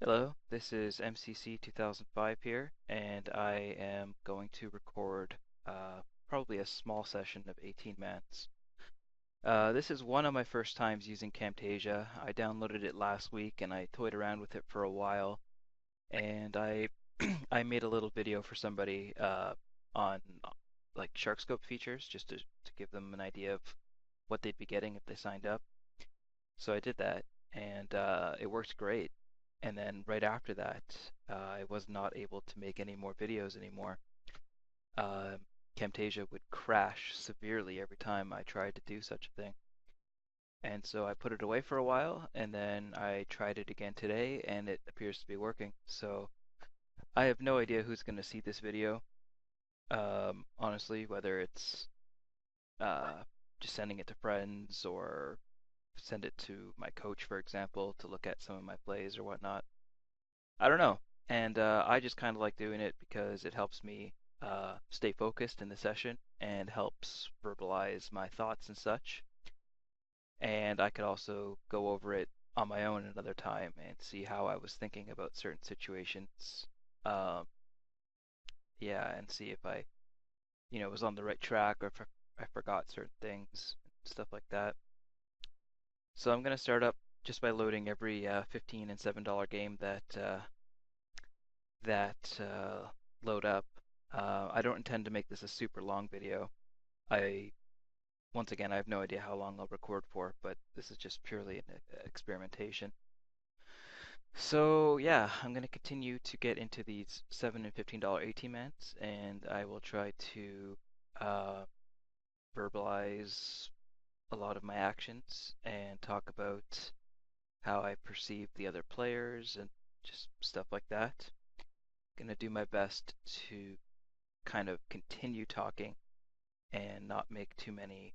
Hello, this is MCC 2005 here, and I am going to record probably a small session of 18 mans. This is one of my first times using Camtasia. I downloaded it last week and I toyed around with it for a while, and I I made a little video for somebody on like shark scope features just to give them an idea of what they'd be getting if they signed up. So I did that, and it worked great. And then right after that, I was not able to make any more videos anymore. Uh, Camtasia would crash severely every time I tried to do such a thing. And so I put it away for a while, and then I tried it again today, and it appears to be working. So I have no idea who's going to see this video, honestly, whether it's uh, just sending it to friends or send it to my coach, for example, to look at some of my plays or whatnot. I don't know. And I just kind of like doing it because it helps me stay focused in the session and helps verbalize my thoughts and such. And I could also go over it on my own another time and see how I was thinking about certain situations. Um, yeah, and see if I was on the right track or if I forgot certain things, stuff like that. So I'm gonna start up just by loading every 15 and $7 game that load up. I don't intend to make this a super long video. I Once again, I have no idea how long I'll record for, but this is just purely an experimentation. So yeah, I'm going to continue to get into these $7 and $15 AT mans, and I will try to uh, verbalize a lot of my actions and talk about how I perceive the other players and just stuff like that. Gonna do my best to kind of continue talking and not make too many,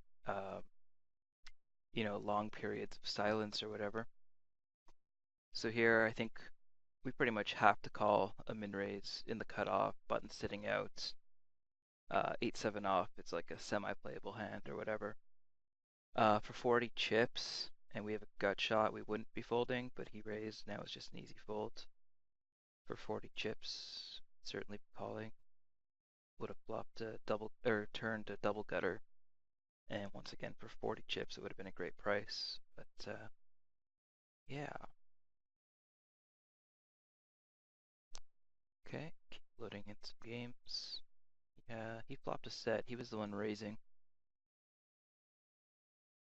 long periods of silence or whatever. So here, I think we pretty much have to call a min raise in the cutoff, button sitting out, 8-7 off. It's like a semi-playable hand or whatever. For 40 chips, and we have a gut shot, we wouldn't be folding, but he raised. Now it's just an easy fold. For 40 chips, certainly be calling. Would have flopped a double or turned a double gutter. And once again, for 40 chips, it would have been a great price. But yeah. Okay, keep loading in some games. Yeah, he flopped a set. He was the one raising.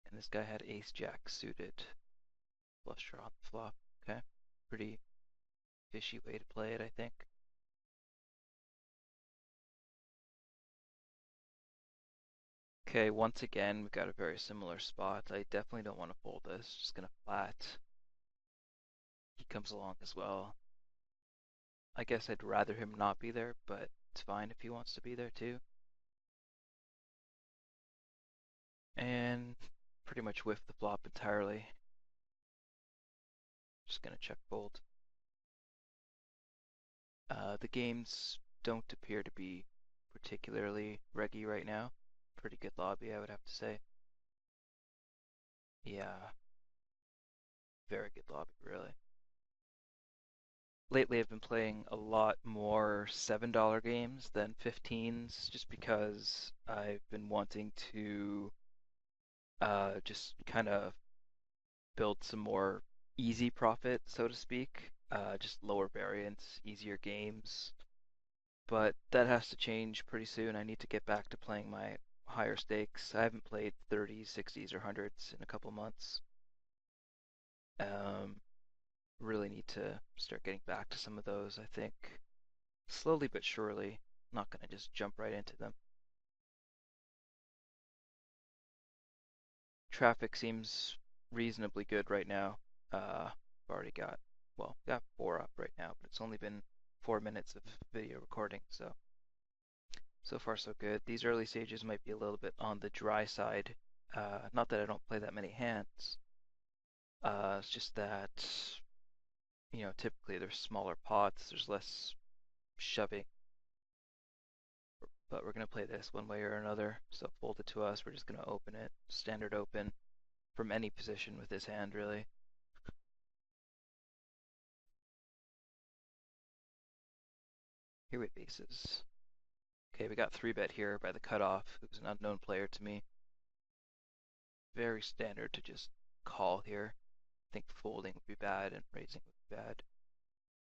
And this guy had ace jack suited. Flush draw on the flop. Okay, pretty fishy way to play it, I think. Okay, once again, we've got a very similar spot. I definitely don't want to fold this. Just gonna flat. He comes along as well. I guess I'd rather him not be there, but it's fine if he wants to be there too. And pretty much whiff the flop entirely. Just gonna check fold. The games don't appear to be particularly reggy right now. Pretty good lobby, I would have to say. Yeah, very good lobby, really. Lately, I've been playing a lot more $7 games than 15s, just because I've been wanting to just kind of build some more easy profit, so to speak. Just lower variance, easier games. But that has to change pretty soon. I need to get back to playing my higher stakes. I haven't played 30s, 60s, or 100s in a couple months. Um, really need to start getting back to some of those, I think. Slowly but surely. Not going to just jump right into them. Traffic seems reasonably good right now. I've already got 4 up right now, but it's only been 4 minutes of video recording, so far so good. These early stages might be a little bit on the dry side. Not that I don't play that many hands. It's just that, typically there's smaller pots, there's less shoving. But we're going to play this one way or another. So fold it to us. We're just going to open it. Standard open from any position with this hand, really. Here we have aces. Okay, we got 3-bet here by the cutoff, who's an unknown player to me. Very standard to just call here. I think folding would be bad and raising would be bad.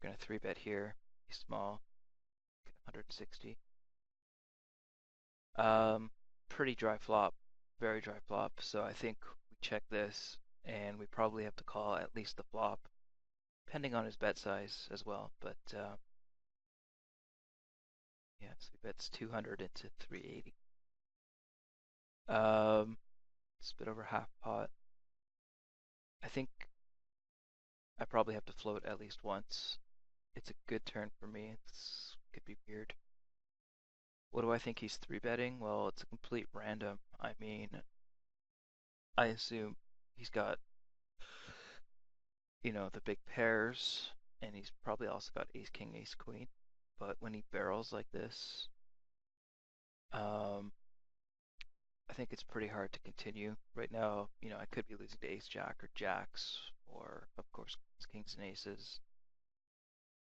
We're gonna 3-bet here, be small, get 160. Pretty dry flop, very dry flop. So I think we check this, and we probably have to call at least the flop, depending on his bet size as well. But yeah, so he bets 200 into 380. It's a bit over half pot. I think I probably have to float at least once. It's a good turn for me. It's could be weird. What do I think he's 3-betting? Well, it's a complete random. I mean, I assume he's got, the big pairs, and he's probably also got ace king, ace queen. But when he barrels like this, um, I think it's pretty hard to continue. Right now, I could be losing to ace jack or jacks, or of course kings and aces.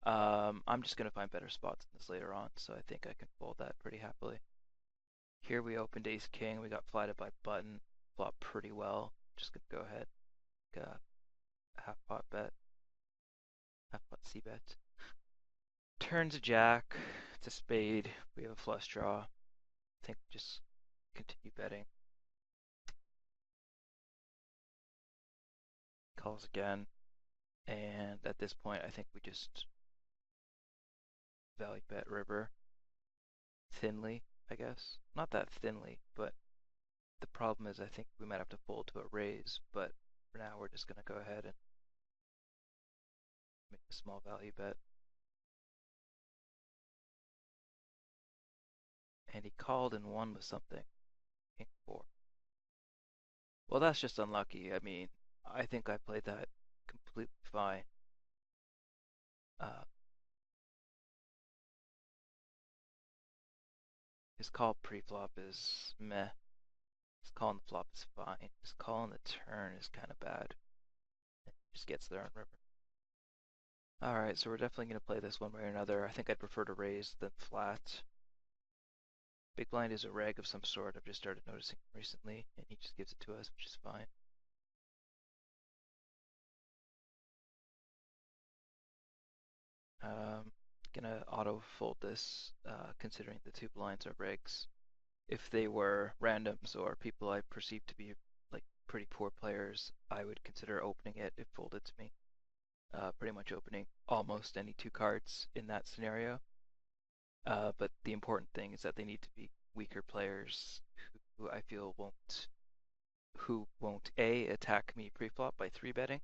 I'm just gonna find better spots in this later on, so I think I can fold that pretty happily. Here we opened ace king, we got flatted by button, flopped pretty well. Just gonna go ahead, half pot bet, half pot c bet. Turns a jack, it's a spade, we have a flush draw. I think just continue betting. Calls again, and at this point I think we just value bet river thinly, I guess. Not that thinly, but the problem is I think we might have to fold to a raise, but for now we're just going to go ahead and make a small value bet. And he called and won with something. King 4. Well, that's just unlucky. I mean, I think I played that completely fine. Uh, his call pre-flop is meh. His call on the flop is fine. His call on the turn is kind of bad. It just gets there on river. Alright, so we're definitely going to play this one way or another. I think I'd prefer to raise than flat. Big blind is a reg of some sort. I've just started noticing recently, and he just gives it to us, which is fine. Gonna auto fold this, considering the two blinds are regs. If they were randoms or people I perceive to be like pretty poor players, I would consider opening it if folded to me. Pretty much opening almost any two cards in that scenario. But the important thing is that they need to be weaker players who I feel won't A, attack me pre-flop by 3-betting,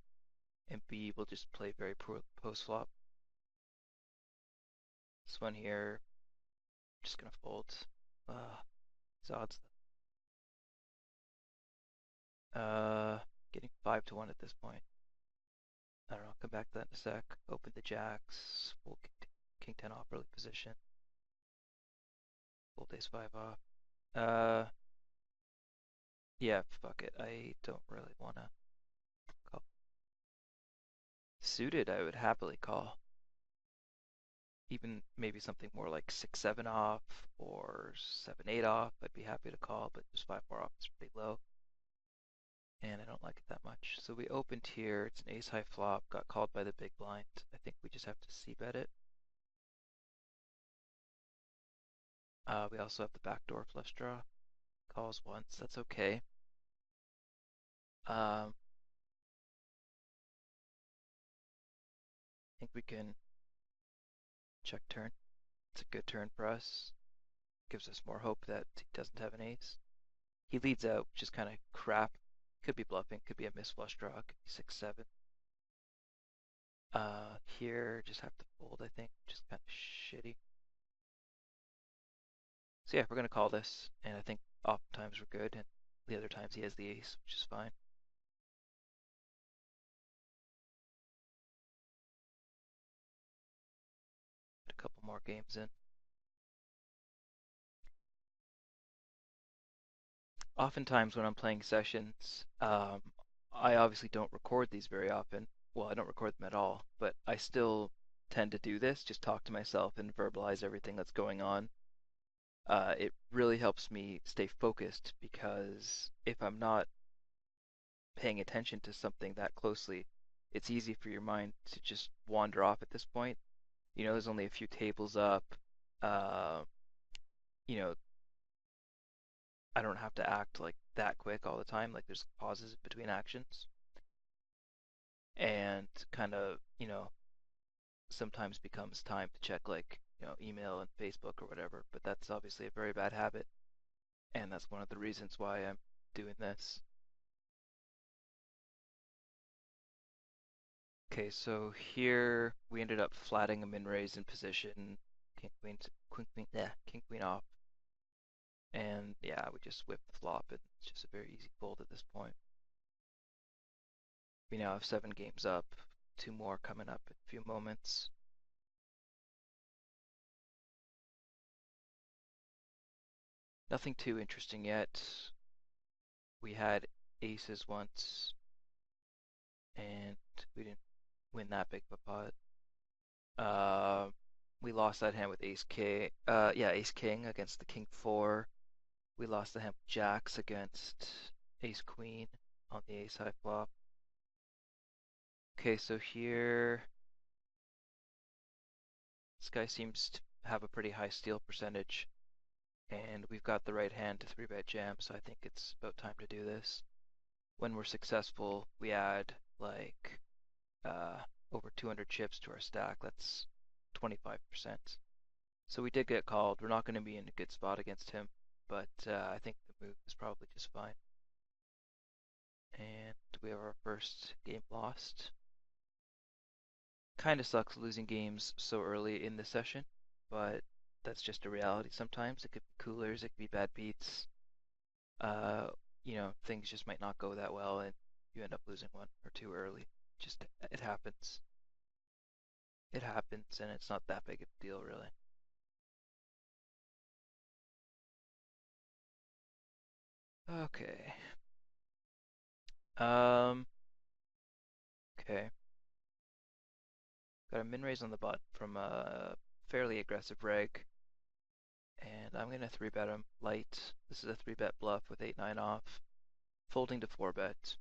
and B, will just play very poor post-flop. This one here, just gonna fold. These odds. Getting 5-1 at this point. I don't know, come back to that in a sec. Open the jacks, full king 10 off early position. Full ace 5 off. Yeah, fuck it. I don't really wanna call. Suited, I would happily call. Even maybe something more like 6-7 off or 7-8 off, I'd be happy to call, but just 5-4 off is pretty low. And I don't like it that much. So we opened here, it's an ace high flop, got called by the big blind. I think we just have to c-bet it. We also have the backdoor flush draw. Calls once, that's okay. I think we can check turn. It's a good turn for us. Gives us more hope that he doesn't have an ace. He leads out, which is kind of crap. Could be bluffing, could be a miss flush draw, could be 6-7. Here, just have to fold, I think, which is kind of shitty. So yeah, we're gonna call this, and I think oftentimes we're good, and the other times he has the ace, which is fine. Get a couple more games in. Oftentimes when I'm playing sessions, I obviously don't record these very often. Well, I don't record them at all, but I still tend to do this, just talk to myself and verbalize everything that's going on, it really helps me stay focused because if I'm not paying attention to something that closely, it's easy for your mind to just wander off at this point. There's only a few tables up. Uh, you know, I don't have to act like that quick all the time. Like there's pauses between actions, and kind of, sometimes becomes time to check like, email and Facebook or whatever. But that's obviously a very bad habit, and that's one of the reasons why I'm doing this. Okay, so here we ended up flatting a min raise in position, king queen off, and yeah, we just whip the flop, and it's just a very easy fold at this point. We now have 7 games up, 2 more coming up in a few moments. Nothing too interesting yet. We had aces once, and we didn't win that big of a pot. We lost that hand with ace king. Yeah, ace king against the king four. We lost the hand with jacks against ace queen on the ace high flop. Okay, so here this guy seems to have a pretty high steal percentage, and we've got the right hand to 3-bet jam, so I think it's about time to do this. When we're successful, we add like over 200 chips to our stack. That's 25%. So we did get called. We're not going to be in a good spot against him, but I think the move is probably just fine. And we have our first game lost. Kind of sucks losing games so early in the session, but that's just a reality sometimes. It could be coolers, it could be bad beats. Uh, things just might not go that well, and you end up losing one or two early. Just it happens. It happens, and it's not that big of a deal, really. Okay. Um. Okay. Got a min raise on the button from a fairly aggressive reg, and I'm gonna 3-bet him light. This is a 3-bet bluff with 8-9 off, folding to 4-bet.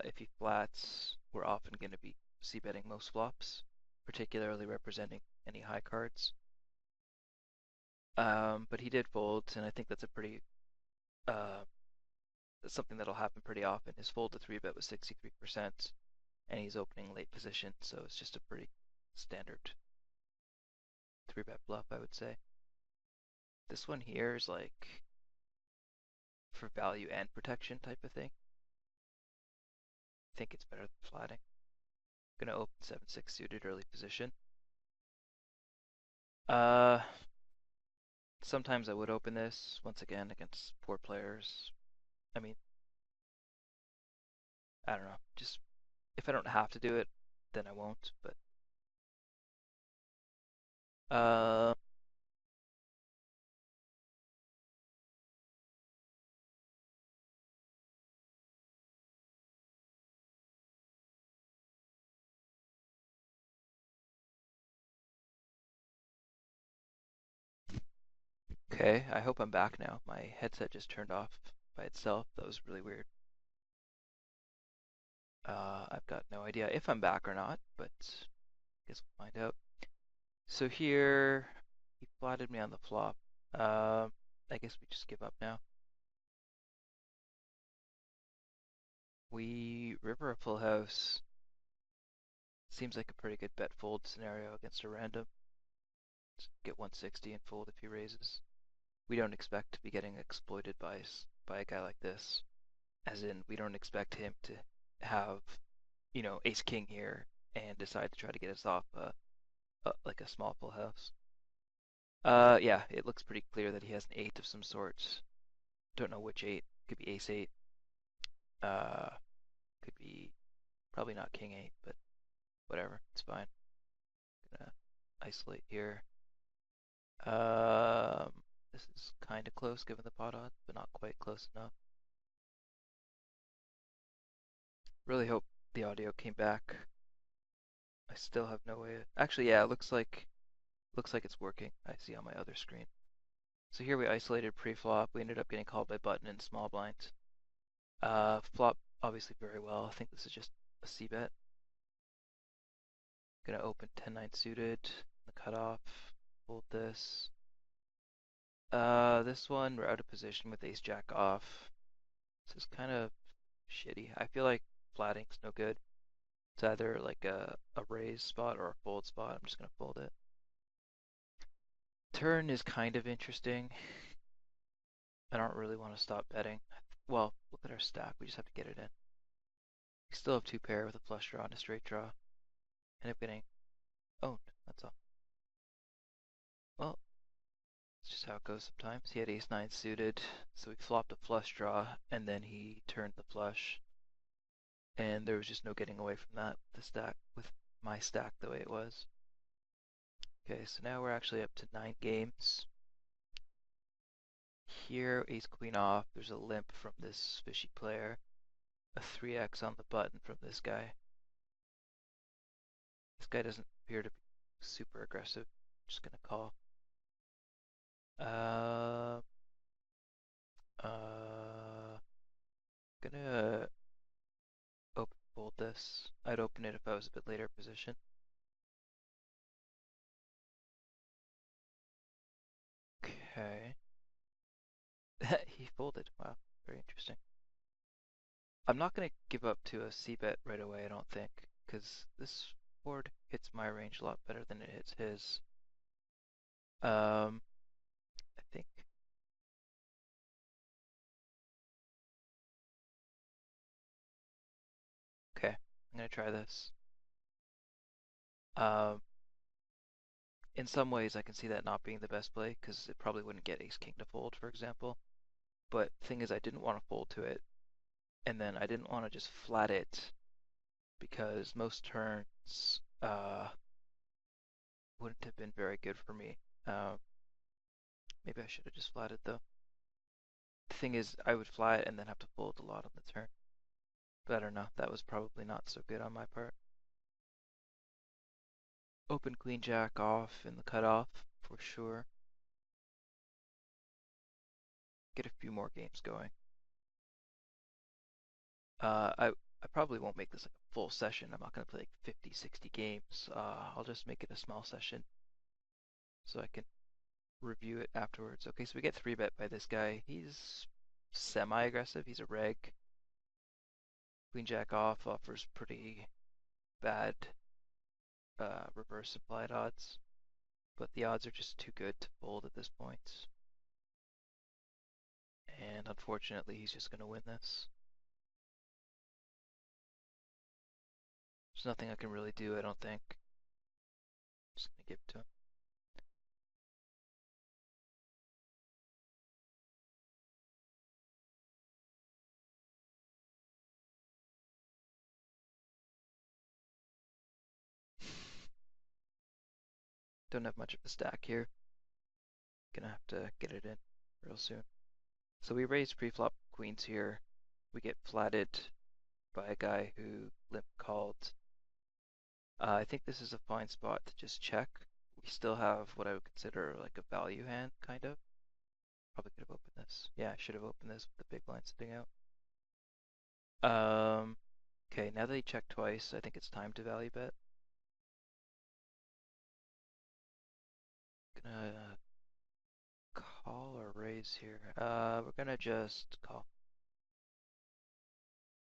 If he flats, we're often gonna be c-betting most flops, particularly representing any high cards. But he did fold, and I think that's a pretty uh, that's something that'll happen pretty often. His fold to 3-bet was 63%, and he's opening late position, so it's just a pretty standard 3-bet bluff, I would say. This one here is like for value and protection type of thing. I think it's better than flatting. Gonna open 7-6 suited early position. Uh, Sometimes I would open this once again against poor players. I mean, I don't know. Just if I don't have to do it, then I won't. But uh, okay. I hope I'm back now. My headset just turned off by itself. That was really weird. I've got no idea if I'm back or not, but I guess we'll find out. So here, he flatted me on the flop. I guess we just give up now. We river a full house. Seems like a pretty good bet fold scenario against a random. Just get 160 and fold if he raises. We don't expect to be getting exploited by a guy like this. As in, we don't expect him to have, ace king here and decide to try to get us off like a small full house. Yeah, it looks pretty clear that he has an 8 of some sort. Don't know which 8. Could be ace 8. Uh, could be probably not king 8, but whatever. It's fine. Gonna isolate here. Um, this is kind of close given the pot odds, but not quite close enough. Really hope the audio came back. I still have no way. Actually, yeah, it looks like it's working. I see on my other screen. So here we isolated pre-flop. We ended up getting called by button and small blind. Flop obviously very well. I think this is just a C bet. Gonna open 10-9 suited, the cutoff, fold this. This one we're out of position with ace jack off. This is kind of shitty. I feel like flatting's no good. It's either like a raise spot or a fold spot. I'm just gonna fold it. Turn is kind of interesting. I don't really want to stop betting. Well, look at our stack. We just have to get it in. We still have two pair with a flush draw and a straight draw. End up getting owned. That's all. Well, it's just how it goes sometimes. He had ace nine suited, so we flopped a flush draw, and then he turned the flush, and there was just no getting away from that with the stack, with my stack the way it was. Okay, so now we're actually up to 9 games. Here, ace queen off. There's a limp from this fishy player. A 3x on the button from this guy. This guy doesn't appear to be super aggressive. Just gonna call. Uh, gonna open fold this. I'd open it if I was a bit later position. Okay. He folded. Wow, very interesting. I'm not gonna give up to a C bet right away, I don't think, because this board hits my range a lot better than it hits his. I think. Okay, I'm gonna try this. Um, in some ways, I can see that not being the best play because it probably wouldn't get ace king to fold, for example. But the thing is, I didn't want to fold to it, and then I didn't want to just flat it because most turns wouldn't have been very good for me. Maybe I should have just flatted though. The thing is, I would flat and then have to fold a lot on the turn. But I don't know, that was probably not so good on my part. Open queen jack off in the cutoff for sure. Get a few more games going. I probably won't make this like a full session. I'm not going to play like 50, 60 games. I'll just make it a small session so I can review it afterwards. Okay, so we get 3-bet by this guy. He's semi-aggressive. He's a reg. Queen jack off offers pretty bad reverse implied odds, but the odds are just too good to fold at this point. And unfortunately, he's just going to win this. There's nothing I can really do, I don't think. Just going to give it to him. Don't have much of a stack here. Gonna have to get it in real soon. So we raise pre-flop queens here. We get flatted by a guy who limp called. I think this is a fine spot to just check. We still have what I would consider like a value hand, kind of. Probably could have opened this. Yeah, I should have opened this with the big blind sitting out. Okay, now that he checked twice, I think it's time to value bet. Gonna call or raise here. We're gonna just call.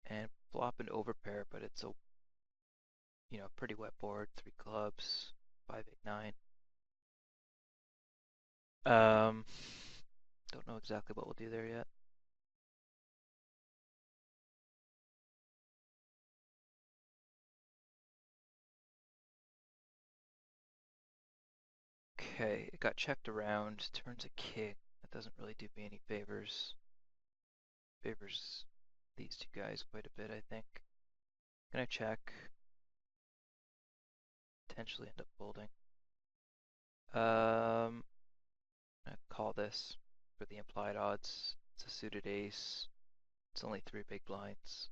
And flop an overpair, but it's a pretty wet board. 3 clubs, 5, 8, 9. Don't know exactly what we'll do there yet. Okay, it got checked around. Turns a king. That doesn't really do me any favors. Favors these two guys quite a bit, I think. Gonna check. Potentially end up folding. Gonna call this for the implied odds. It's a suited ace. It's only 3 big blinds.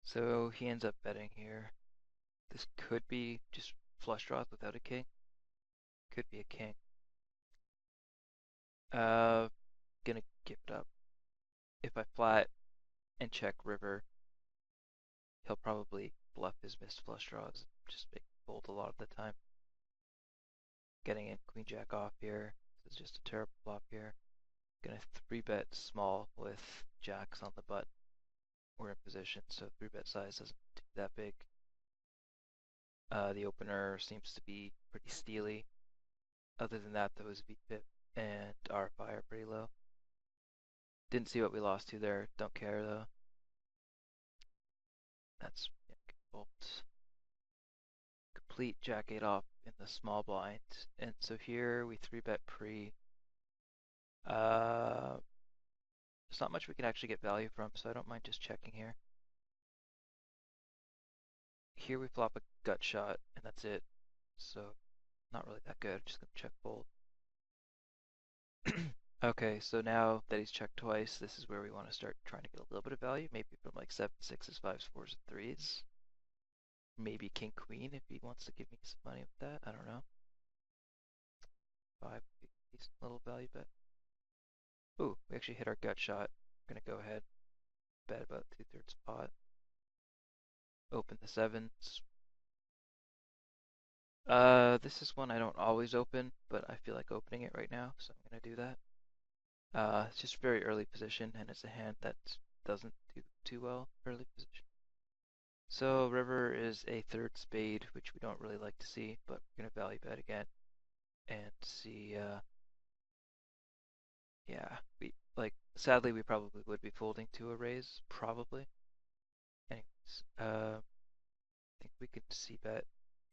So he ends up betting here. This could be just flush draws without a king. Could be a king. Gonna give it up. If I flat and check river, he'll probably bluff his missed flush draws and just make fold a lot of the time. Getting in queen jack off here. This is just a terrible flop here. Gonna 3-bet small with jacks on the button. We're in position, so 3-bet size doesn't do that big. The opener seems to be pretty steely. Other than that, though, his VPIP and RFI are pretty low. Didn't see what we lost to there. Don't care though. That's fold. Complete jack 8 off in the small blind, and so here we 3-bet pre. There's not much we can actually get value from, so I don't mind just checking here. Here we flop a gut shot, and that's it. So not really that good. Just gonna check fold. Okay, so now that he's checked twice, this is where we want to start trying to get a little bit of value, maybe from like 7, 6s, 5s, 4s, and 3s. Maybe king queen if he wants to give me some money with that. I don't know. 5, decent little value bet. Ooh, we actually hit our gut shot. We're gonna go ahead, bet about 2/3 pot. Open the 7s. This is one I don't always open, but I feel like opening it right now, so I'm gonna do that. It's just very early position, and it's a hand that doesn't do too well early position. So river is a 3rd spade, which we don't really like to see, but we're gonna value bet again and see. Yeah, sadly we probably would be folding to a raise, probably. Anyways, I think we could see bet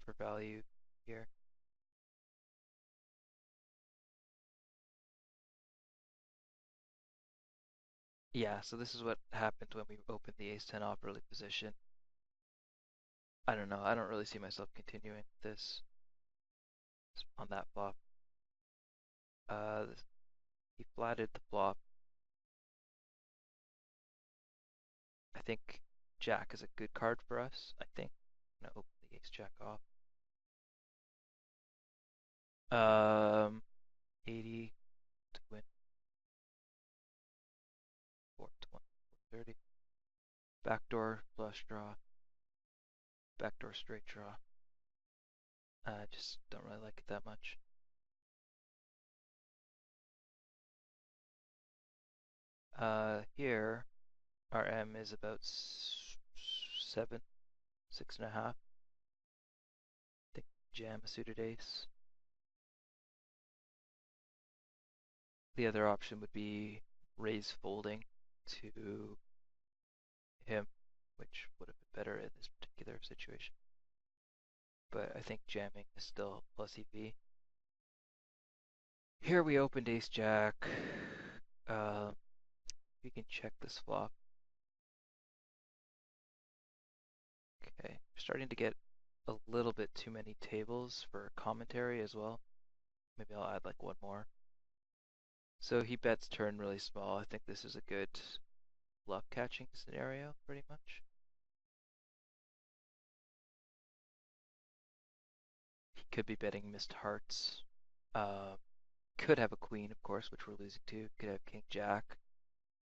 for value here. Yeah, so this is what happened when we opened the ace-10 off early position. I don't know. I don't really see myself continuing this on that flop. He flatted the flop. I think jack is a good card for us. I think I'm gonna open the ace-jack off. 80 to win. 420, 430. Backdoor flush draw. Backdoor straight draw. I just don't really like it that much. Here, our M is about 7, 6.5. I think jam a suited ace. The other option would be raise folding to him, which would have been better in this particular situation. But I think jamming is still plus EV. Here we opened ace jack. We can check this flop. Okay, we're starting to get a little bit too many tables for commentary as well. Maybe I'll add like one more. So he bets turn really small. I think this is a good bluff catching scenario, pretty much. He could be betting missed hearts. Could have a queen, of course, which we're losing to. Could have king jack.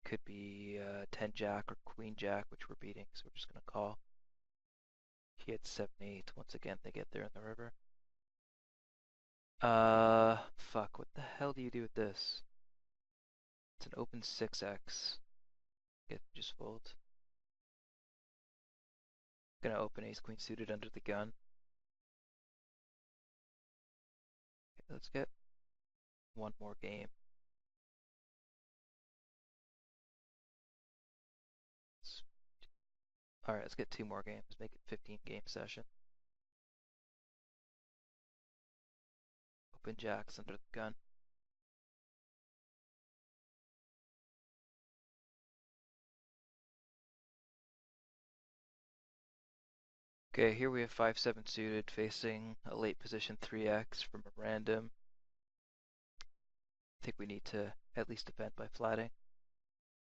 Could be 10 jack or queen jack, which we're beating, so we're just gonna call. He had 7-8. Once again, they get there in the river. Fuck, what the hell do you do with this? It's an open 6x. Get just fold. Gonna open ace queen suited under the gun. Okay, let's get one more game. Alright, let's get 2 more games. Make it 15-game session. Open jacks under the gun. Okay, here we have 5-7 suited facing a late position 3x from a random. I think we need to at least defend by flatting.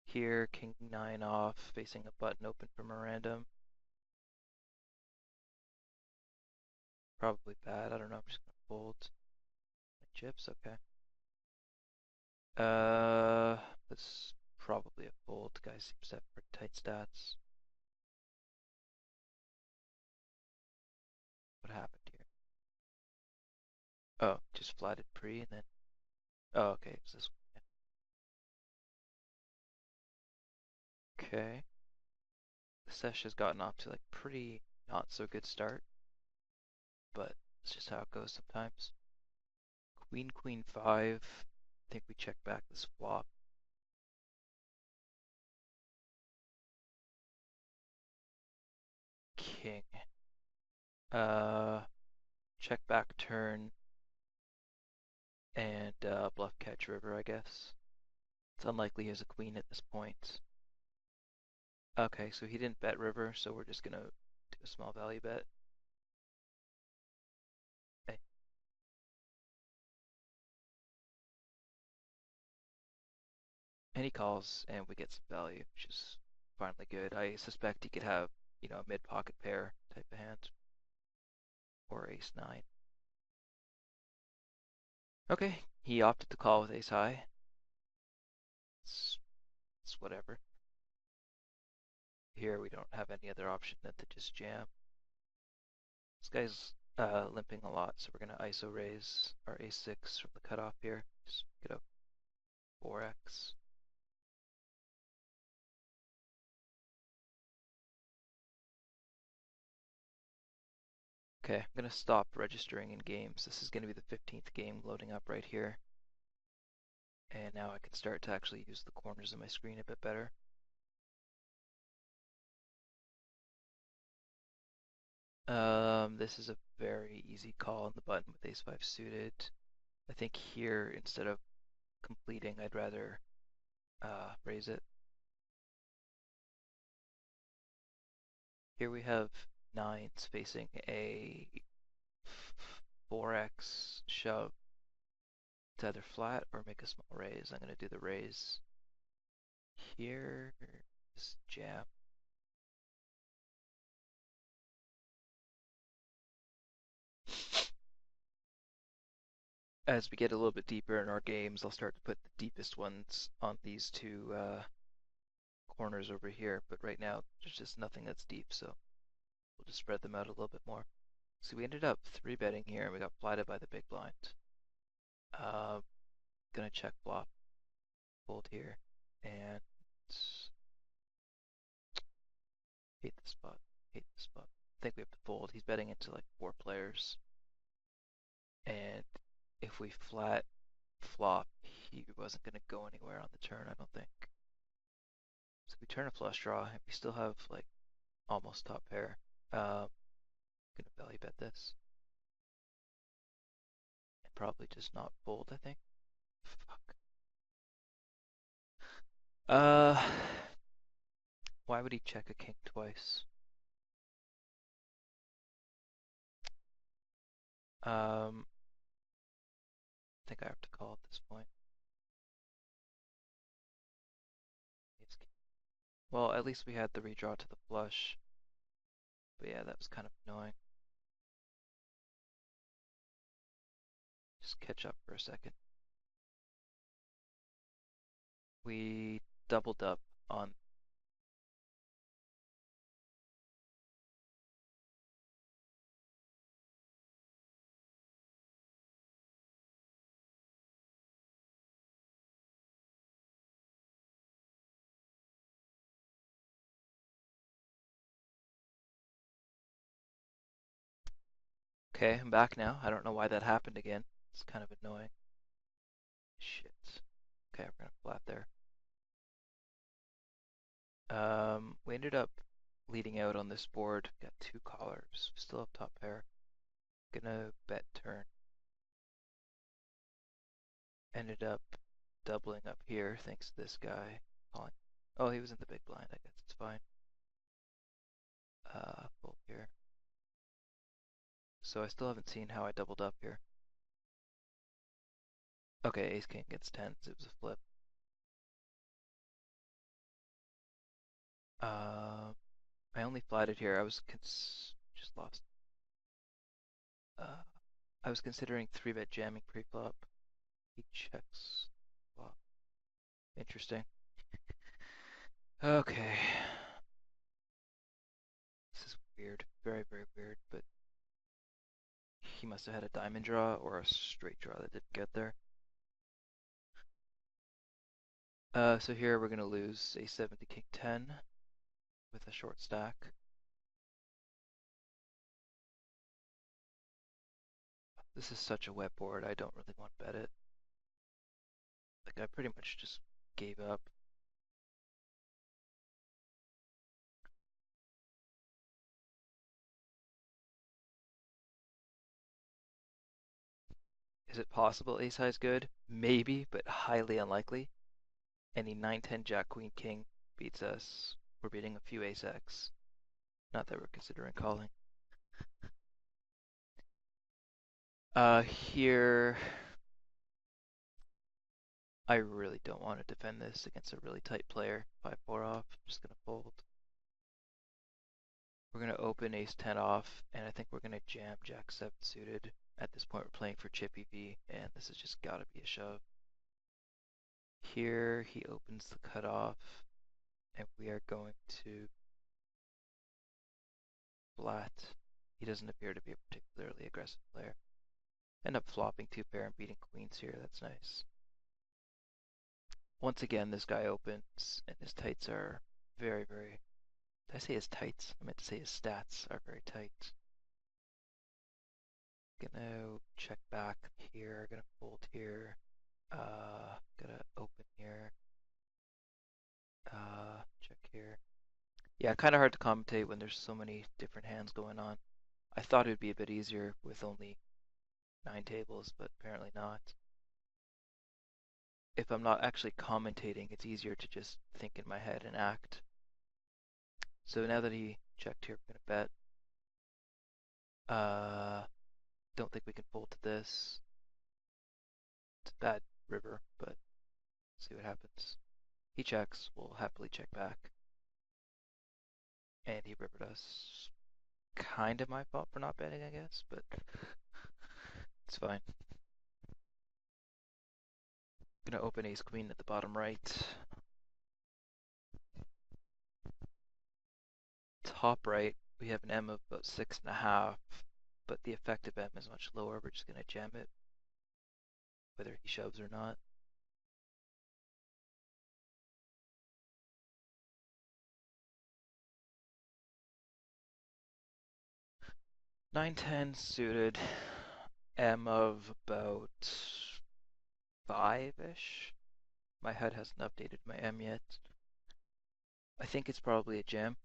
Here, king 9 off, facing a button open from a random. Probably bad. I don't know. I'm just gonna fold. Chips, okay. Uh, that's probably a fold. The guy seems to have pretty tight stats. What happened here? Oh, just flatted pre and then. Oh, okay. It's this one. Okay. The sesh has gotten off to like pretty not so good start, but it's just how it goes sometimes. Queen, queen five. I think we check back this flop. King. Uh, check back turn and bluff catch river, I guess. It's unlikely he has a queen at this point. Okay, so he didn't bet river, so we're just gonna do a small value bet. Okay. And he calls, and we get some value, which is finally good. I suspect he could have, a mid-pocket pair type of hand, or ace nine. Okay, he opted to call with ace high. It's, it's whatever. Here we don't have any other option than to just jam. This guy's limping a lot, so we're gonna ISO raise our ace-6 from the cutoff here. Just get up 4x. Okay, I'm gonna stop registering in games. This is gonna be the 15th game loading up right here. And now I can start to actually use the corners of my screen a bit better. This is a very easy call on the button with ace-5 suited. I think here, instead of completing, I'd rather raise it. Here we have nines facing a 4x shove. It's either flat or make a small raise. I'm going to do the raise here. Just jam. As we get a little bit deeper in our games, I'll start to put the deepest ones on these two corners over here. But right now, there's just nothing that's deep, so we'll just spread them out a little bit more. So we ended up 3-betting here, and we got flatted by the big blind. Gonna check flop, fold here, and hate the spot, hate the spot. I think we have to fold. He's betting into like 4 players, and if we flat flop, he wasn't gonna go anywhere on the turn, I don't think. So we turn a flush draw, and we still have like almost top pair. Gonna value bet this, and probably just not fold, I think. Fuck. Uh, why would he check a king twice? I think I have to call at this point. Well, at least we had the redraw to the flush. But yeah, that was kind of annoying. Just catch up for a second. We doubled up on. Okay, I'm back now. I don't know why that happened again. It's kind of annoying. Shit. Okay, we're gonna flat there. We ended up leading out on this board. Got 2 callers. We still have top pair. Gonna bet turn. Ended up doubling up here thanks to this guy calling. Oh, he was in the big blind. I guess it's fine. Fold here. So I still haven't seen how I doubled up here. Okay, ace king gets 10s. It was a flip. I only flatted here. I was just lost. I was considering 3-bet jamming pre-flop. He checks flop. Interesting. Okay. This is weird. Very, very weird, but he must have had a diamond draw or a straight draw that didn't get there. So here we're going to lose a7 to king 10 with a short stack. This is such a wet board, I don't really want to bet it. Like, I pretty much just gave up. Is it possible ace high is good? Maybe, but highly unlikely. Any 9-10 jack queen king beats us. We're beating a few ace x. Not that we're considering calling. Here, I really don't want to defend this against a really tight player. 5-4 off, I'm just gonna fold. We're gonna open ace 10 off, and I think we're gonna jam jack 7 suited. At this point, we're playing for chip EV, and this has just gotta be a shove. Here, he opens the cutoff, and we are going to flat. He doesn't appear to be a particularly aggressive player. End up flopping 2-pair and beating queens here, that's nice. Once again, this guy opens, and his tights are very, very... Did I say his tights? I meant to say his stats are very tight. Gonna check back here, gonna fold here, gonna open here, check here. Yeah, kind of hard to commentate when there's so many different hands going on. I thought it would be a bit easier with only 9 tables, but apparently not. If I'm not actually commentating, it's easier to just think in my head and act. So now that he checked here, we're gonna bet. Don't think we can fold to this. It's a bad river, but see what happens. He checks, we'll happily check back. And he rivered us. Kind of my fault for not betting, I guess, but it's fine. Gonna open ace queen at the bottom right. Top right, we have an M of about 6.5, but the effective M is much lower. We're just gonna jam it, whether he shoves or not. Nine ten suited, M of about 5-ish. My HUD hasn't updated my M yet. I think it's probably a jam.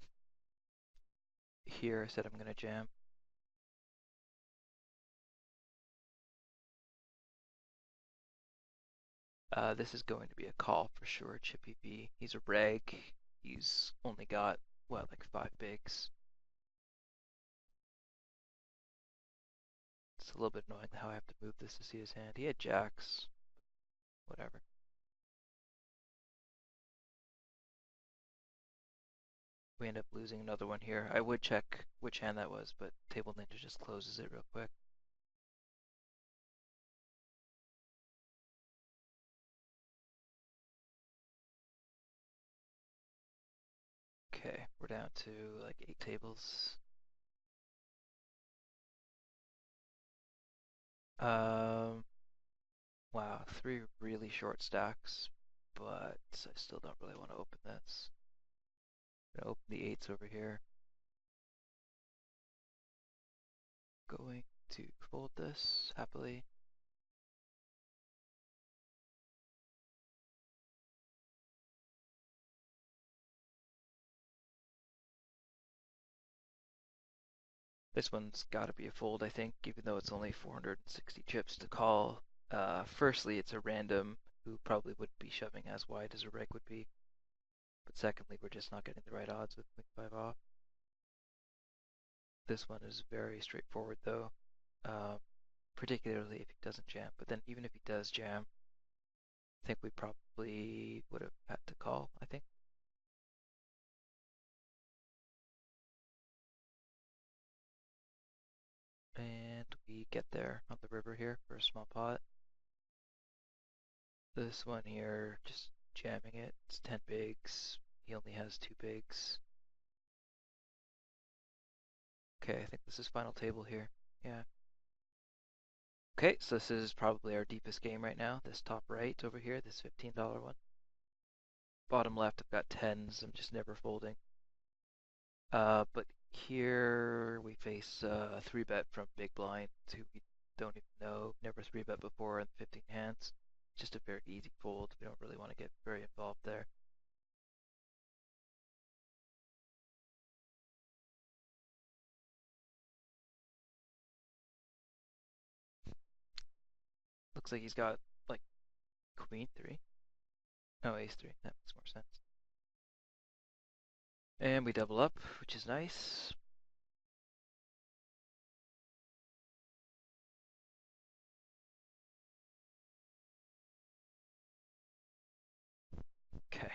Here I said I'm gonna jam. This is going to be a call for sure, Chippy V. He's a reg. He's only got, what, like 5 bigs. It's a little bit annoying how I have to move this to see his hand. He had jacks. Whatever. We end up losing another one here. I would check which hand that was, but Table Ninja just closes it real quick. Okay, we're down to like 8 tables. Wow, 3 really short stacks, but I still don't really want to open this. I'm gonna open the 8s over here. Going to fold this happily. This one's got to be a fold, I think, even though it's only 460 chips to call. Firstly, it's a random who probably wouldn't be shoving as wide as a reg would be. But secondly, we're just not getting the right odds with queen 5 off. This one is very straightforward, though, particularly if he doesn't jam. But then even if he does jam, I think we probably would have had to call, I think. And we we get there on the river here for a small pot. This one here, just jamming it. It's 10 bigs. He only has 2 bigs. Okay, I think this is final table here. Yeah. Okay, so this is probably our deepest game right now. This top right over here, this $15 one. Bottom left, I've got 10s. I'm just never folding. But here we face a 3-bet from big blind who we don't even know, never 3-bet before in 15 hands. Just a very easy fold. We don't really want to get very involved there. Looks like he's got like queen 3. No, ace 3. That makes more sense. And we double up, which is nice. Okay.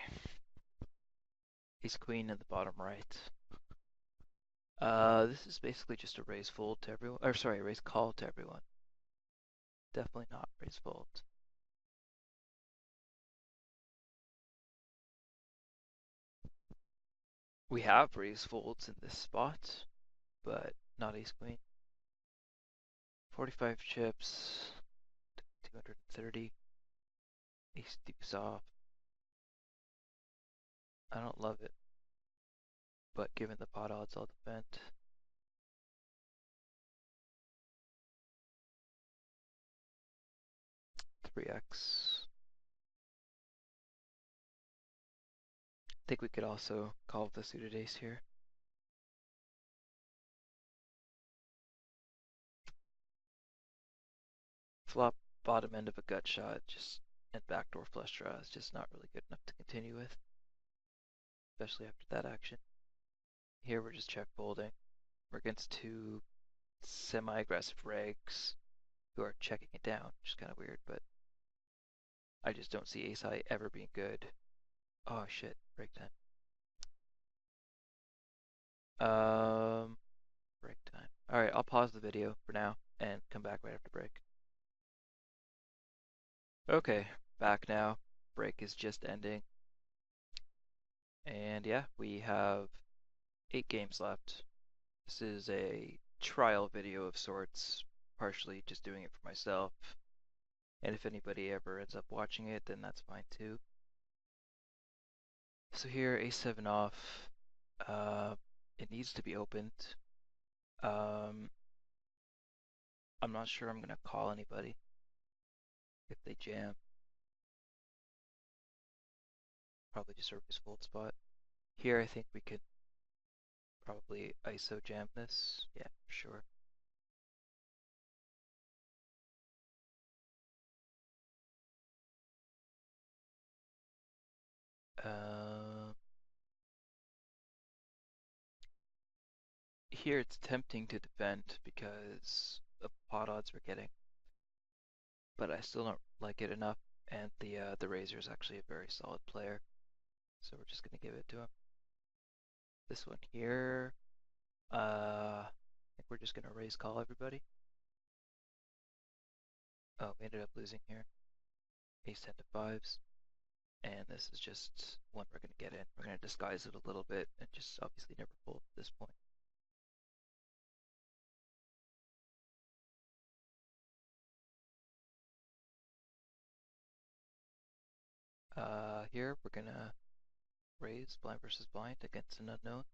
Ace queen in the bottom right. This is basically just a raise fold to everyone, or sorry, a raise call to everyone. Definitely not raise fold. We have raise folds in this spot, but not ace queen. 45 chips, 230. Ace deuce off. I don't love it, but given the pot odds, I'll defend. 3x. I think we could also call the suited ace here. Flop bottom end of a gut shot, just and backdoor flush draw is just not really good enough to continue with, especially after that action. Here we're just check folding. We're against 2 semi-aggressive regs who are checking it down, which is kind of weird, but I just don't see ace high ever being good. Oh shit, break time. Break time. Alright, I'll pause the video for now and come back right after break. Okay, back now. Break is just ending. And yeah, we have 8 games left. This is a trial video of sorts, partially just doing it for myself. And if anybody ever ends up watching it, then that's fine too. So here, a7 off. It needs to be opened. I'm not sure I'm gonna call anybody if they jam. Probably just a raise fold spot. Here I think we could probably ISO jam this. Yeah, for sure. Here it's tempting to defend because of pot odds we're getting, but I still don't like it enough, and the raiser is actually a very solid player, so we're just gonna give it to him. This one here, I think we're just gonna raise call everybody. Oh, we ended up losing here. Ace 10 to 5s, and this is just one we're gonna get in. We're gonna disguise it a little bit and just obviously never fold at this point. Here we're gonna raise blind versus blind against an unknown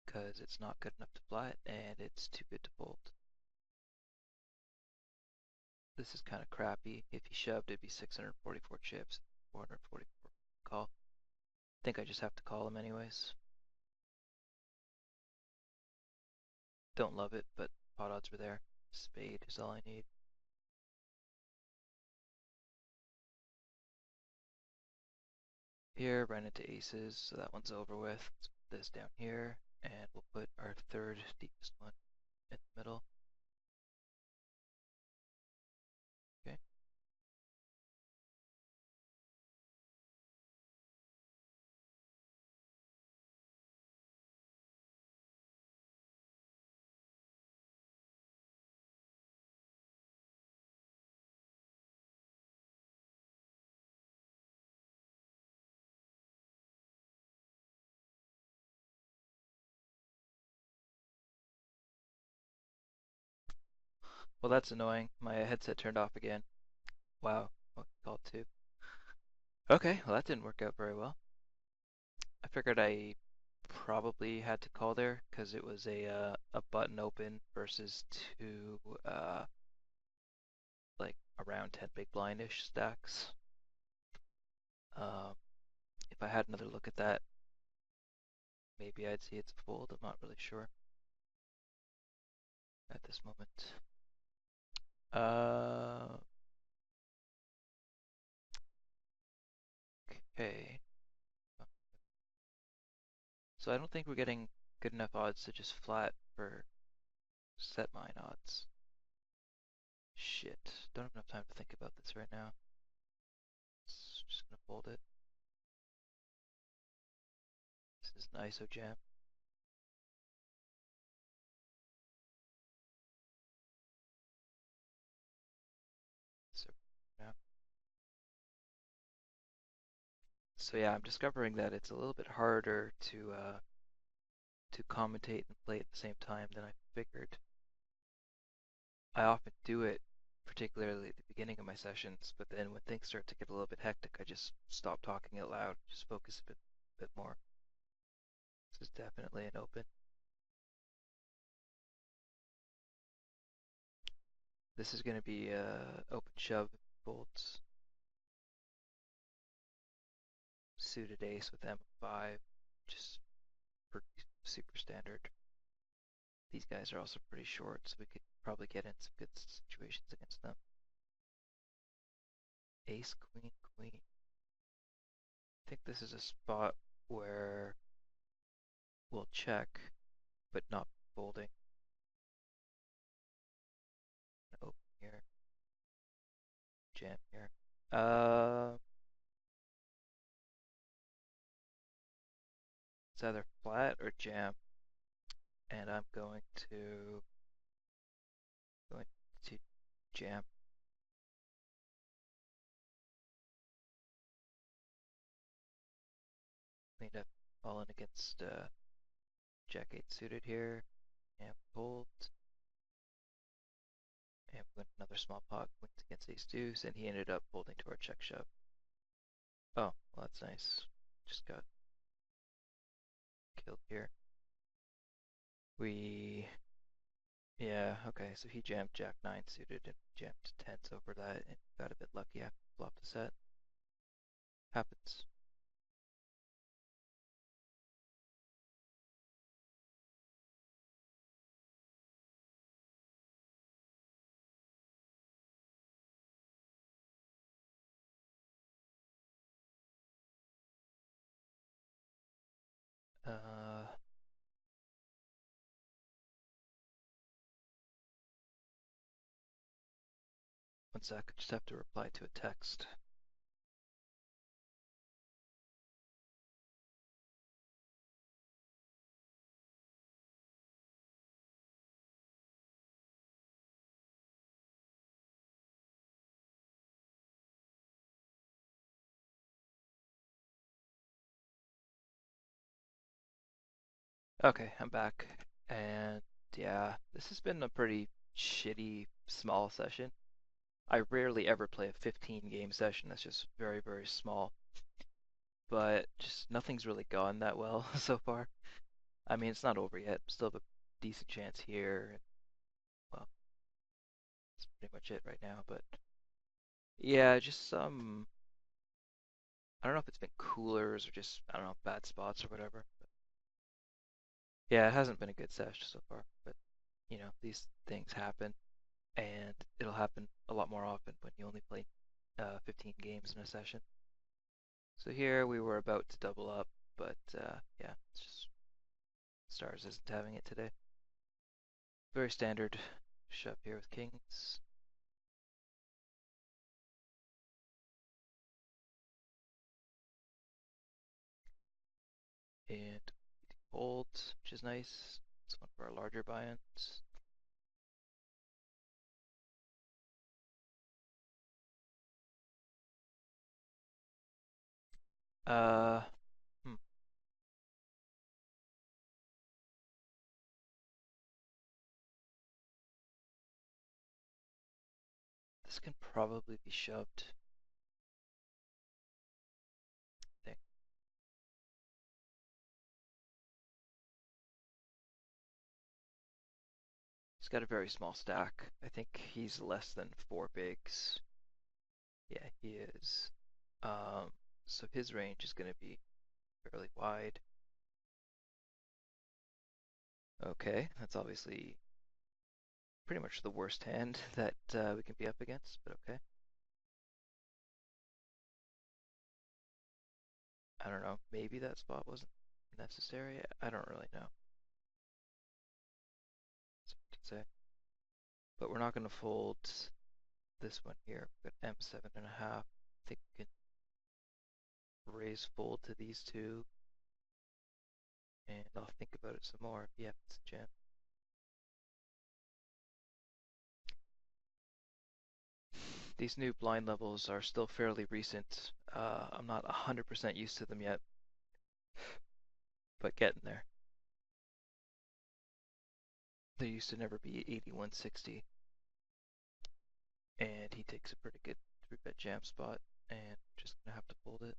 because it's not good enough to flat and it's too good to fold. This is kind of crappy. If he shoved, it'd be 644 chips, 444 call. I think I just have to call him anyways. Don't love it, but pot odds were there. Spade is all I need. Here, ran into aces, so that one's over with. Let's put this down here, and we'll put our third deepest one in the middle. Okay. Well, that's annoying. My headset turned off again. Wow. What called too? Okay, well that didn't work out very well. I figured I probably had to call there because it was a button open versus two like around 10 big blindish stacks. Um, if I had another look at that, maybe I'd see it's a fold. I'm not really sure at this moment. Uh, okay. So I don't think we're getting good enough odds to just flat for set mine odds. Shit. Don't have enough time to think about this right now. Just gonna fold it. This is an ISO jam. So now. So yeah, I'm discovering that it's a little bit harder to commentate and play at the same time than I figured. I often do it, particularly at the beginning of my sessions, but then when things start to get a little bit hectic, I just stop talking out loud, just focus a bit more. This is definitely an open. This is going to be open shove folds. Suited ace with M5, just pretty super standard. These guys are also pretty short, so we could probably get in some good situations against them. Ace, queen, queen. I think this is a spot where we'll check, but not folding. Open here, jam here. It's either flat or jam, and I'm going to jam. Cleaned up all in against Jack 8 suited here, and fold. And we went another small pot, queens against ace deuce, and he ended up folding to our check shove. Oh, well that's nice. Just got killed here. Yeah, okay, so he jammed Jack 9 suited and jammed tens over that and got a bit lucky after flop the set. Happens. Uh, One sec, I just have to reply to a text. Okay, I'm back. And yeah, this has been a pretty shitty small session. I rarely ever play a 15 game session that's just very, very small. But just nothing's really gone that well so far. I mean, it's not over yet. Still have a decent chance here. And, well, that's pretty much it right now. But yeah, just some. I don't know if it's been coolers or just, I don't know, bad spots or whatever. But yeah, it hasn't been a good session so far. But, these things happen. And it'll happen a lot more often when you only play 15 games in a session. So here we were about to double up, but yeah, it's just Stars isn't having it today. Very standard shove here with kings. And fold, which is nice. It's one of our larger buy-ins. Uh, hmm. This can probably be shoved. I think. He's got a very small stack. I think he's less than 4 bigs. Yeah, he is. So his range is going to be fairly wide. Okay, that's obviously pretty much the worst hand that we can be up against, but okay. I don't know, maybe that spot wasn't necessary. I don't really know. It's hard to say. But we're not going to fold this one here. We've got M7.5. I think we can raise fold to these two, and I'll think about it some more. Yeah, it's a jam. These new blind levels are still fairly recent. I'm not 100% used to them yet, but getting there. They used to never be 8160. And he takes a pretty good 3-bet jam spot, and just gonna have to fold it.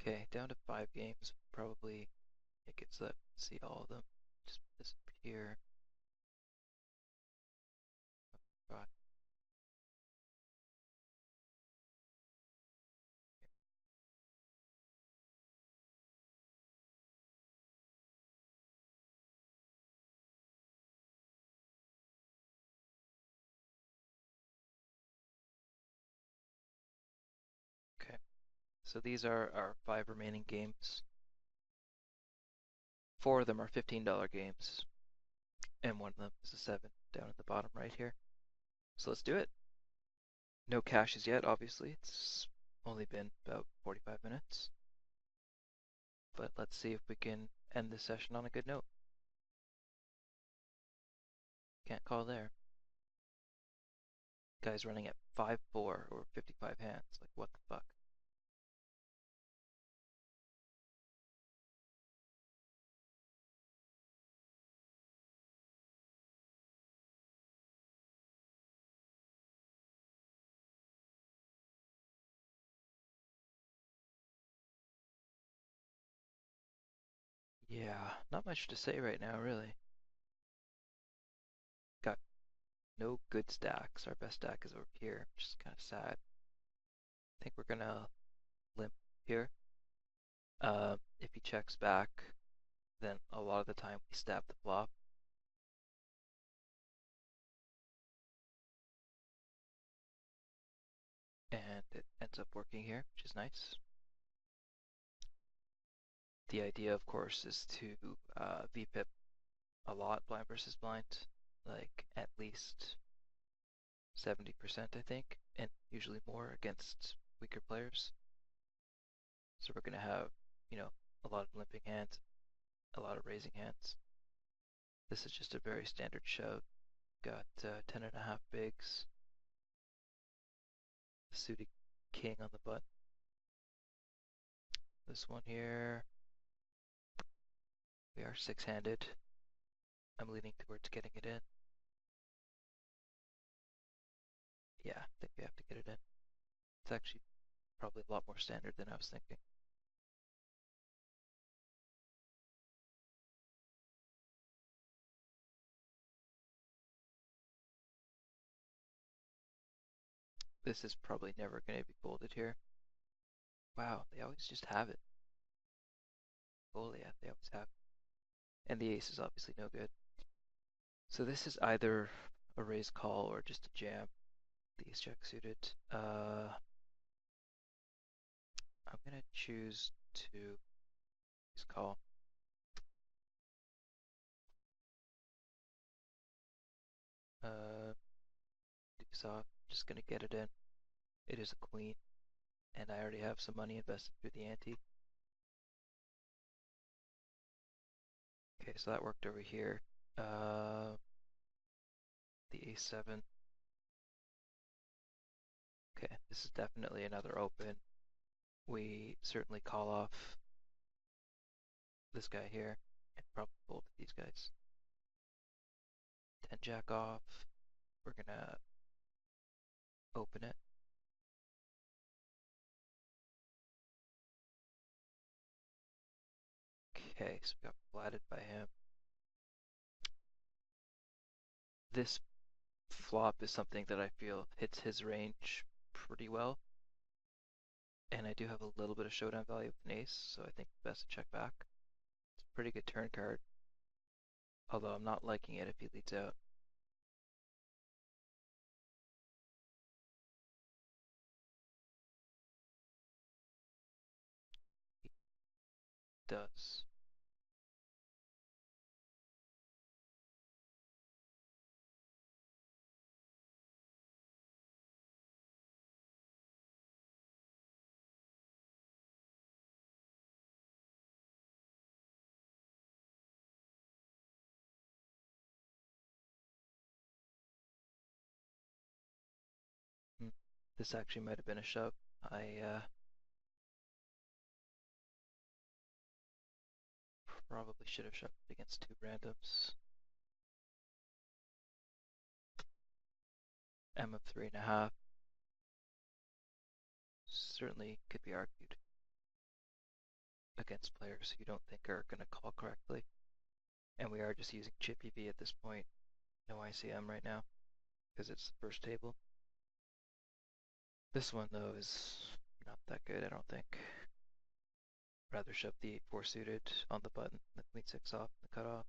Okay, down to 5 games. Probably make it so that we can see all of them. Just disappear. 5. Okay, so these are our 5 remaining games. 4 of them are $15 games, and one of them is a 7 down at the bottom right here. So let's do it. No cashes yet, obviously. It's only been about 45 minutes. But let's see if we can end this session on a good note. Can't call there. Guy's running at 5-4 or 55 hands. Like, what the fuck? Yeah, not much to say right now, really. Got no good stacks. Our best stack is over here, which is kind of sad. I think we're gonna limp here. If he checks back, then a lot of the time we stab the flop. And it ends up working here, which is nice. The idea, of course, is to VPip a lot blind versus blind, like at least 70%, I think, and usually more against weaker players. So we're going to have, a lot of limping hands, a lot of raising hands. This is just a very standard shove. Got 10.5 bigs, suited king on the button. This one here, we are 6-handed. I'm leaning towards getting it in. Yeah, I think we have to get it in. It's actually probably a lot more standard than I was thinking. This is probably never going to be folded here. Wow, they always just have it. Oh yeah, they always have it. And the ace is obviously no good. So this is either a raise call or just a jam. The ace jack suited. I'm gonna choose to raise call. Deuce off. Just gonna get it in. It is a queen, and I already have some money invested through the ante. Okay, so that worked over here. The a7. Okay, this is definitely another open. we certainly call off this guy here and probably both of these guys. 10 jack off. We're gonna open it. Okay, so we got flatted by him. This flop is something that I feel hits his range pretty well. And I do have a little bit of showdown value with an ace, so I think it's best to check back. It's a pretty good turn card, although I'm not liking it if he leads out. He does. Hmm. This actually might have been a shove. I probably should have shoved it against two randoms. M of 3.5 certainly could be argued against players who you don't think are going to call correctly. And we are just using chip EV at this point. No ICM right now because it's the first table. This one though is not that good, I don't think. Rather shove the 8-4 suited on the button, the queen 6 off, the cutoff.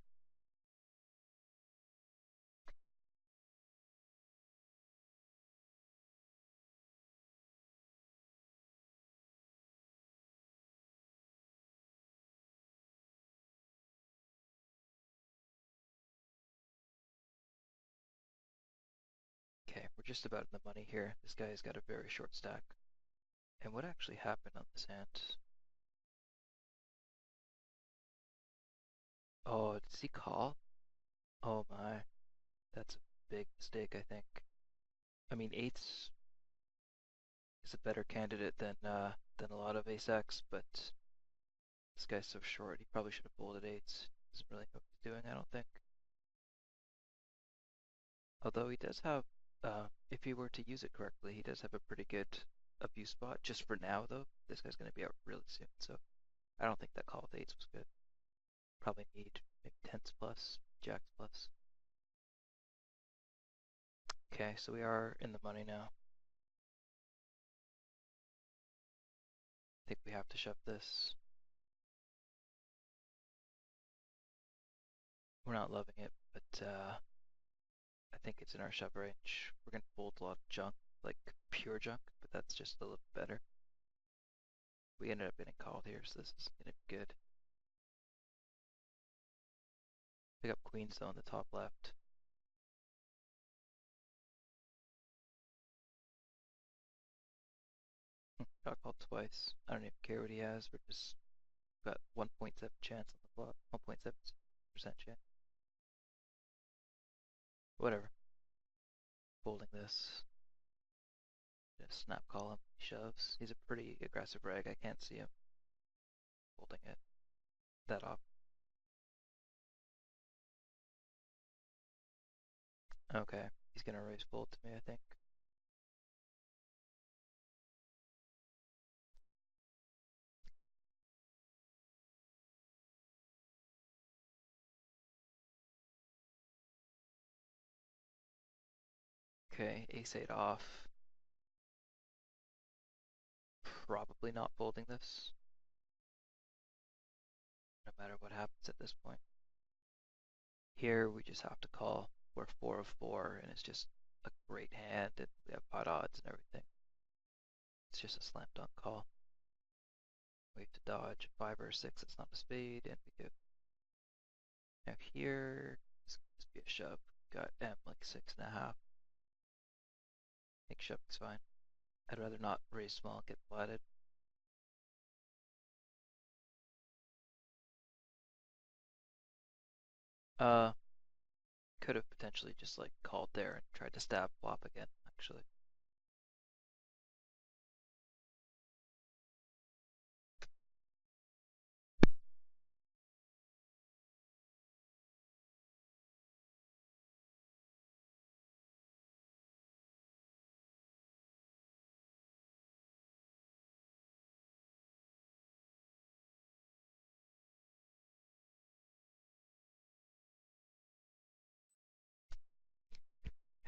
Okay, we're just about in the money here. This guy's got a very short stack. And what actually happened on this hand? Oh, does he call? Oh my, that's a big mistake, I think. I mean, eights is a better candidate than a lot of ace-x, but this guy's so short, he probably should have folded eights. Doesn't really know what he's doing, I don't think. Although he does have, if he were to use it correctly, he does have a pretty good abuse spot. Just for now, though, this guy's going to be out really soon, so I don't think that call with eights was good. Probably need maybe tens plus, jacks plus. Okay, so we are in the money now. I think we have to shove this. We're not loving it, but I think it's in our shove range. We're going to fold a lot of junk, like pure junk, but that's just a little better. We ended up getting called here, so this is going to be good. Pick up queens though on the top left. Got called twice. I don't even care what he has. We're just got 1.7 chance on the flop. 1.7% chance. Whatever. Folding this. Just snap call him. He shoves. He's a pretty aggressive reg. I can't see him folding it that off. Okay. He's gonna raise fold to me, I think. Okay, ace-8 off. Probably not folding this, no matter what happens at this point. Here we just have to call. We're 4 of 4, and it's just a great hand, and we have pot odds and everything. It's just a slam dunk call. We have to dodge a 5 or a 6, it's not a spade, and we do. Now here, this could be a shove. Got M like 6.5. I think shoving's fine. I'd rather not raise small and get flatted. Uh, could have potentially just like called there and tried to stab flop again, actually.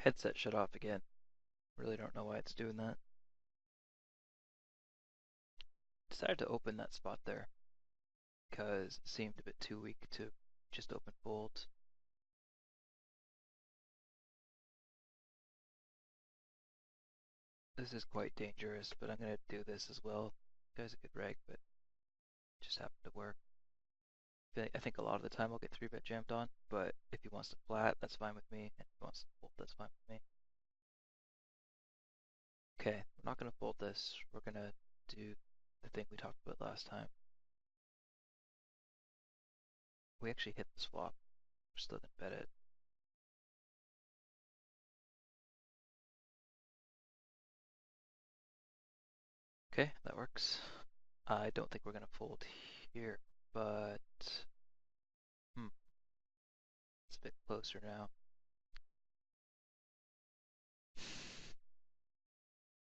Headset shut off again. Really don't know why it's doing that. Decided to open that spot there because it seemed a bit too weak to just open fold. This is quite dangerous, but I'm going to do this as well. Guy's a good reg, but it just happened to work. I think a lot of the time I'll get 3-bet jammed on, but if he wants to flat, that's fine with me. And if he wants to fold, that's fine with me. Okay, we're not going to fold this. We're going to do the thing we talked about last time. We actually hit this flop. We're still going to bet it. Okay, that works. I don't think we're going to fold here, but it's a bit closer now.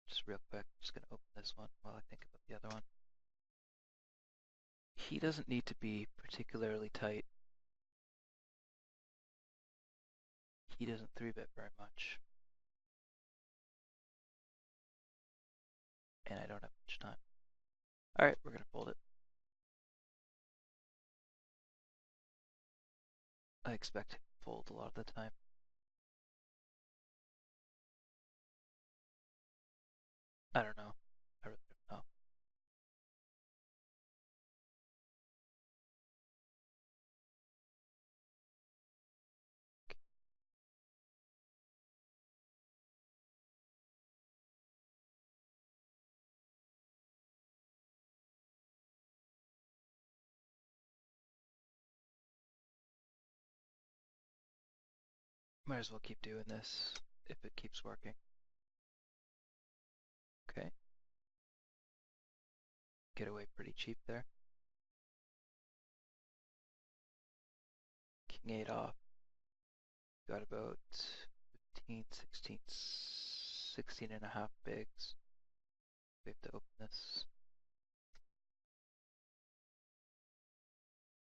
Just real quick, just going to open this one while I think about the other one. He doesn't need to be particularly tight. He doesn't 3-bet very much. And I don't have much time. Alright, we're going to fold it. I expect him to fold a lot of the time. I don't know. I really don't know. Might as well keep doing this if it keeps working. Okay. Get away pretty cheap there. King 8 off. Got about 15, 16, 16 and a half bigs. We have to open this.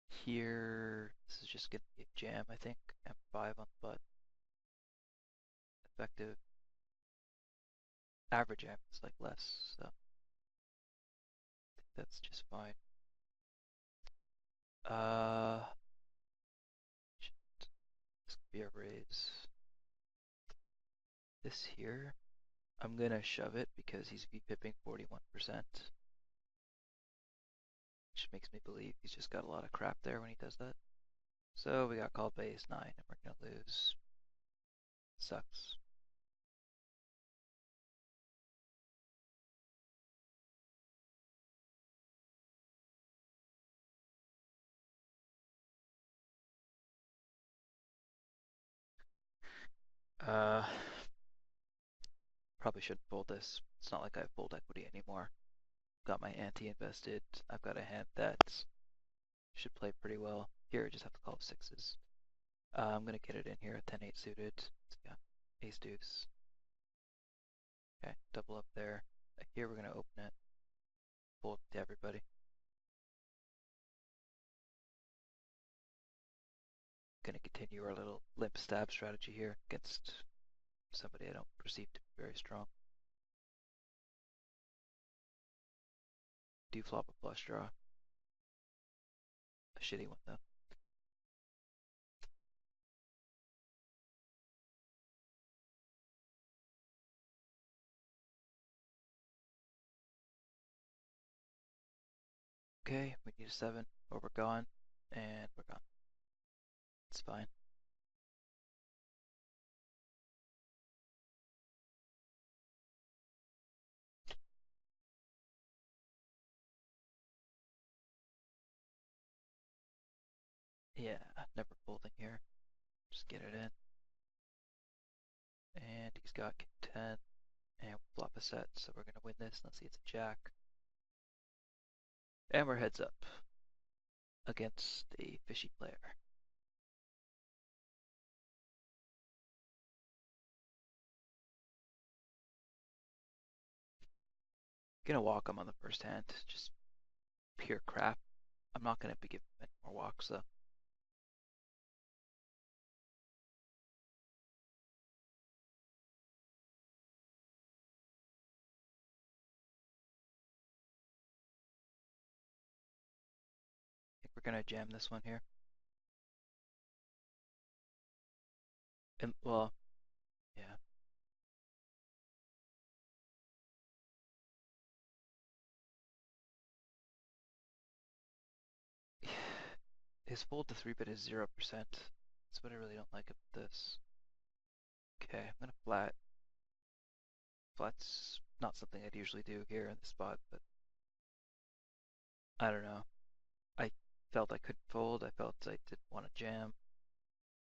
Here, this is just going to be a jam, I think. M5 on the button. Effective. Average jam is like less, so I think that's just fine. This could be a raise. This here, I'm gonna shove it because he's V-pipping 41%. Which makes me believe he's just got a lot of crap there when he does that. So we got called by ace-9 and we're gonna lose. Sucks. Probably shouldn't fold this. It's not like I have fold equity anymore. Got my ante invested. I've got a hand that should play pretty well. Here, I just have to call sixes. I'm gonna get it in here, 10-8 suited. So yeah, ace deuce. Okay, double up there. Here we're gonna open it. Fold to everybody. Gonna continue our little limp stab strategy here against somebody I don't perceive to be very strong. Do flop a flush draw. A shitty one though. Okay, we need a 7 or we're gone, and we're gone. It's fine. Yeah, never folding here. Just get it in. And he's got king 10, and we flop a set, so we're gonna win this. Let's see, it's a jack. And we're heads up against a fishy player. Gonna walk him on the first hand, just pure crap. I'm not gonna be giving him any more walks though. gonna jam this one here. And well, yeah. His fold to 3-bet is 0%. That's what I really don't like about this. Okay, I'm gonna flat. Flat's not something I'd usually do here in this spot, but I don't know. I felt I couldn't fold. I felt I didn't want to jam,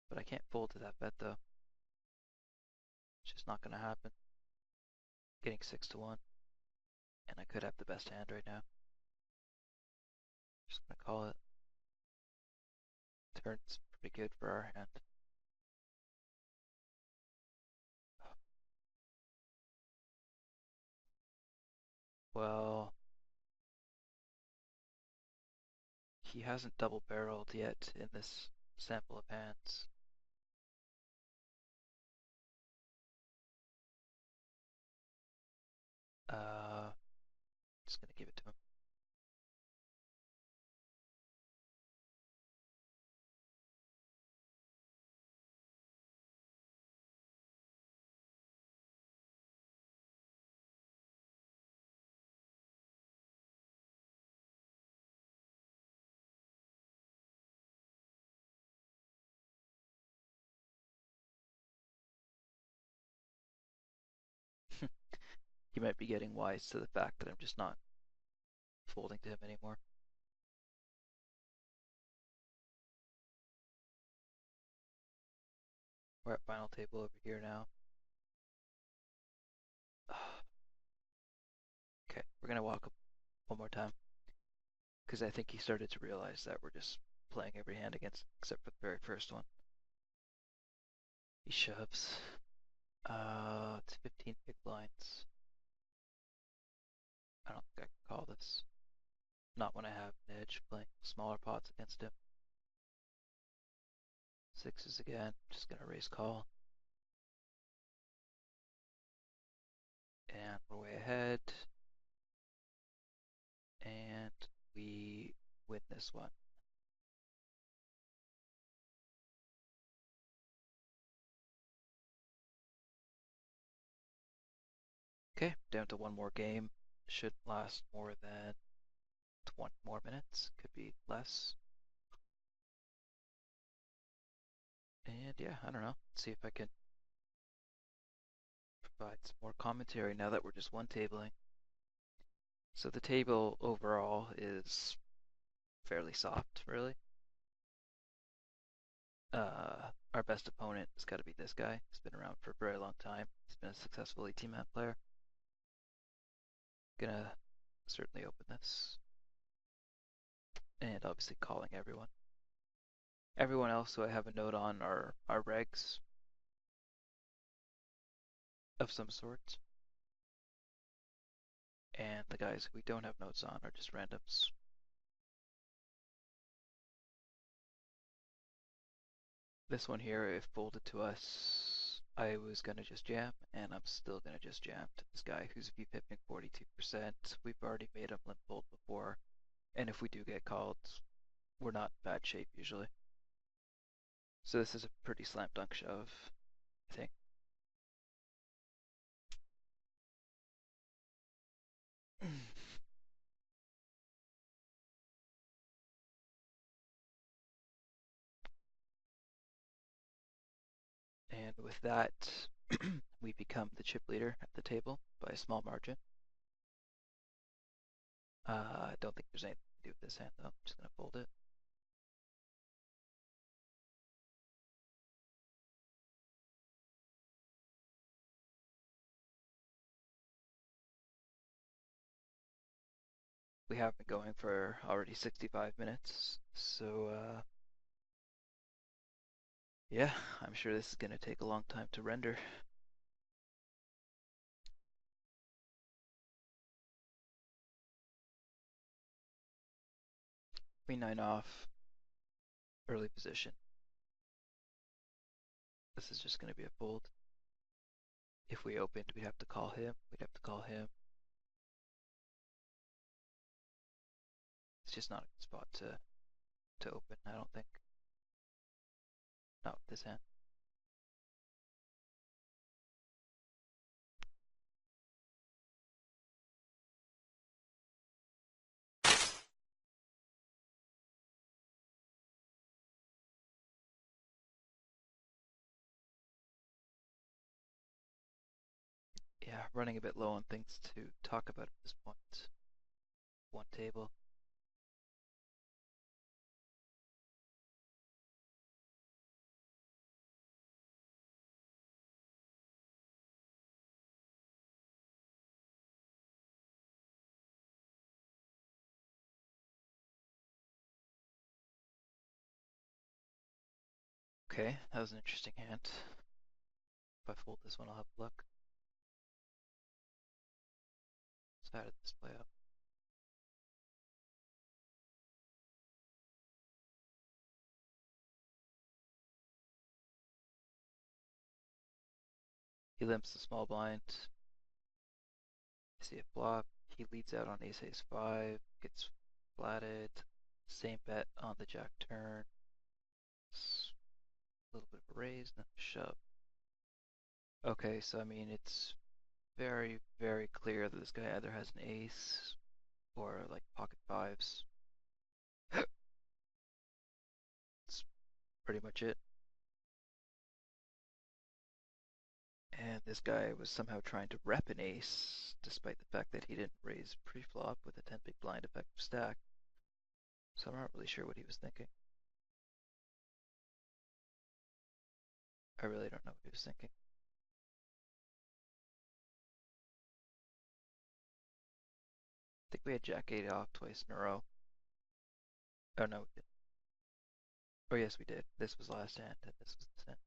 but I can't fold to that bet though. It's just not gonna happen. Getting 6-1, and I could have the best hand right now. Just gonna call it. Turn's pretty good for our hand. Well, he hasn't double barreled yet in this sample of hands. Just gonna give it to him. He might be getting wise to the fact that I'm just not folding to him anymore. We're at final table over here now. Okay, we're gonna walk up one more time because I think he started to realize that we're just playing every hand against except for the very first one. He shoves. It's 15 big blinds. I don't think I can call this. Not when I have an edge playing smaller pots against him. Sixes again, just gonna raise call. And we're way ahead. And we win this one. Okay, down to one more game. Shouldn't last more than 20 more minutes. Could be less. And yeah, I don't know. Let's see if I can provide some more commentary now that we're just one tabling. So the table overall is fairly soft, really. Our best opponent has got to be this guy. He's been around for a very long time. He's been a successful 18-man player. Gonna certainly open this. And obviously calling everyone. Everyone else who I have a note on are regs of some sort. And the guys who we don't have notes on are just randoms. This one here, if folded to us, I was gonna just jam, and I'm still gonna just jam to this guy who's VPIPing 42%. We've already made him limp fold before, and if we do get called, we're not in bad shape usually. So this is a pretty slam dunk shove, I think. And with that, we become the chip leader at the table by a small margin. I don't think there's anything to do with this hand though. I'm just gonna fold it. We have been going for already 65 minutes, so yeah, I'm sure this is gonna take a long time to render. Queen 9 off, early position. This is just gonna be a fold. If we opened, we'd have to call him. We'd have to call him. It's just not a good spot to to open, I don't think. Not with this hand. Yeah, running a bit low on things to talk about at this point. One table. Okay, that was an interesting hand. If I fold this one, I'll have a look. So how did this play out? He limps the small blind. I see a flop. He leads out on ace ace 5, gets flatted. Same bet on the jack turn. A little bit of a raise, then a shove. Okay, so I mean, it's very, very clear that this guy either has an ace or like pocket fives. That's pretty much it. And this guy was somehow trying to rep an ace, despite the fact that he didn't raise pre-flop with a 10 big blind effective stack. So I'm not really sure what he was thinking. I really don't know what he was thinking. I think we had jack 8 off twice in a row. Oh no, we didn't. Oh yes, we did. This was last hand, and this was this hand.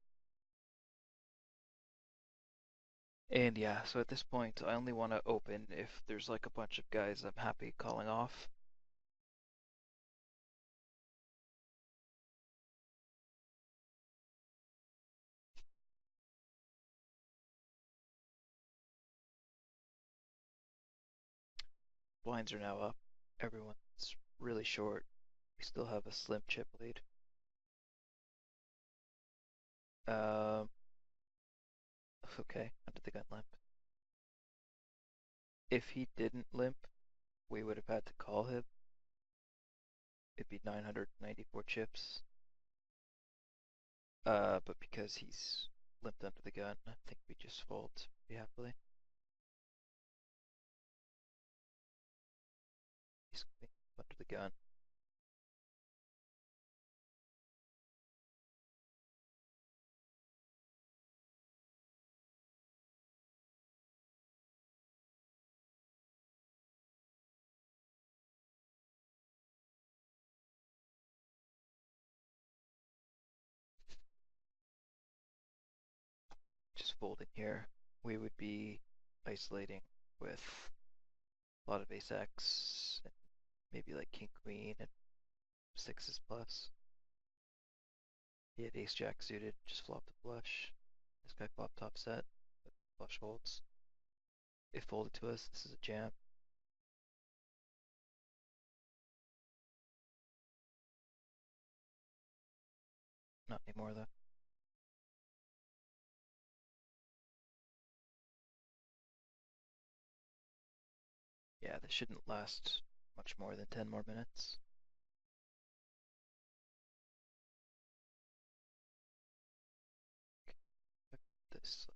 And yeah, so at this point, I only want to open if there's like a bunch of guys I'm happy calling off. Blinds are now up. Everyone's really short. We still have a slim chip lead. Um, okay, under the gun limp. If he didn't limp, we would have had to call him. It'd be 994 chips. But because he's limped under the gun, I think we just fold pretty happily. He's under the gun. Just folding here. We would be isolating with a lot of ace X, and maybe like king queen and sixes plus. He had ace jack suited, just flopped a flush. This guy flopped top set, but flush folds. If folded to us, this is a jam. Not anymore though. Yeah, this shouldn't last much more than 10 more minutes. This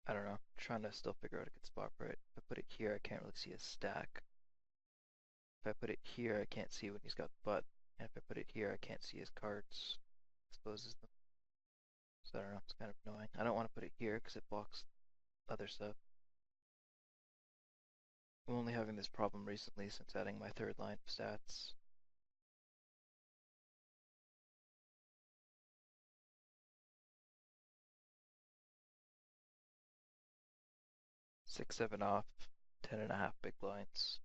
I don't know. I'm trying to still figure out a good spot for it. If I put it here, I can't really see a stack. If I put it here, I can't see when he's got the butt. And if I put it here, I can't see his cards. Exposes them. So I don't know. It's kind of annoying. I don't want to put it here because it blocks other stuff. I'm only having this problem recently since adding my third line of stats. Six, seven off, 10.5 big blinds.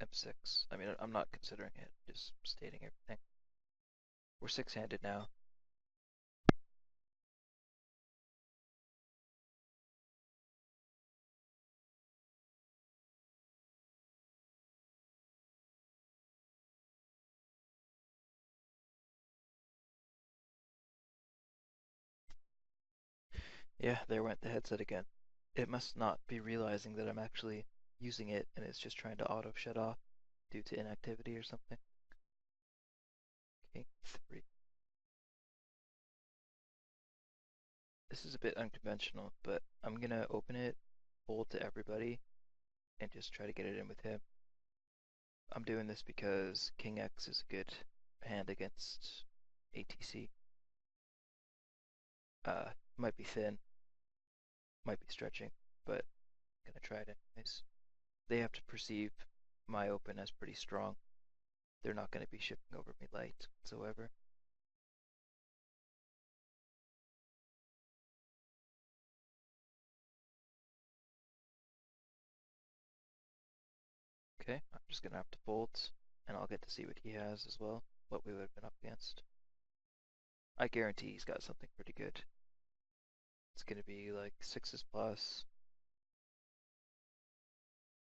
M6. I mean, I'm not considering it, just stating everything. We're six-handed now. Yeah, there went the headset again. It must not be realizing that I'm actually using it and it's just trying to auto shut off due to inactivity or something. King 3. This is a bit unconventional, but I'm gonna open it, fold to everybody, and just try to get it in with him. I'm doing this because King X is a good hand against ATC. Might be thin, might be stretching, but I'm gonna try it anyways. They have to perceive my open as pretty strong. They're not gonna be shifting over me light whatsoever. Okay, I'm just gonna have to fold, and I'll get to see what he has as well, what we would have been up against. I guarantee he's got something pretty good. It's gonna be like sixes plus,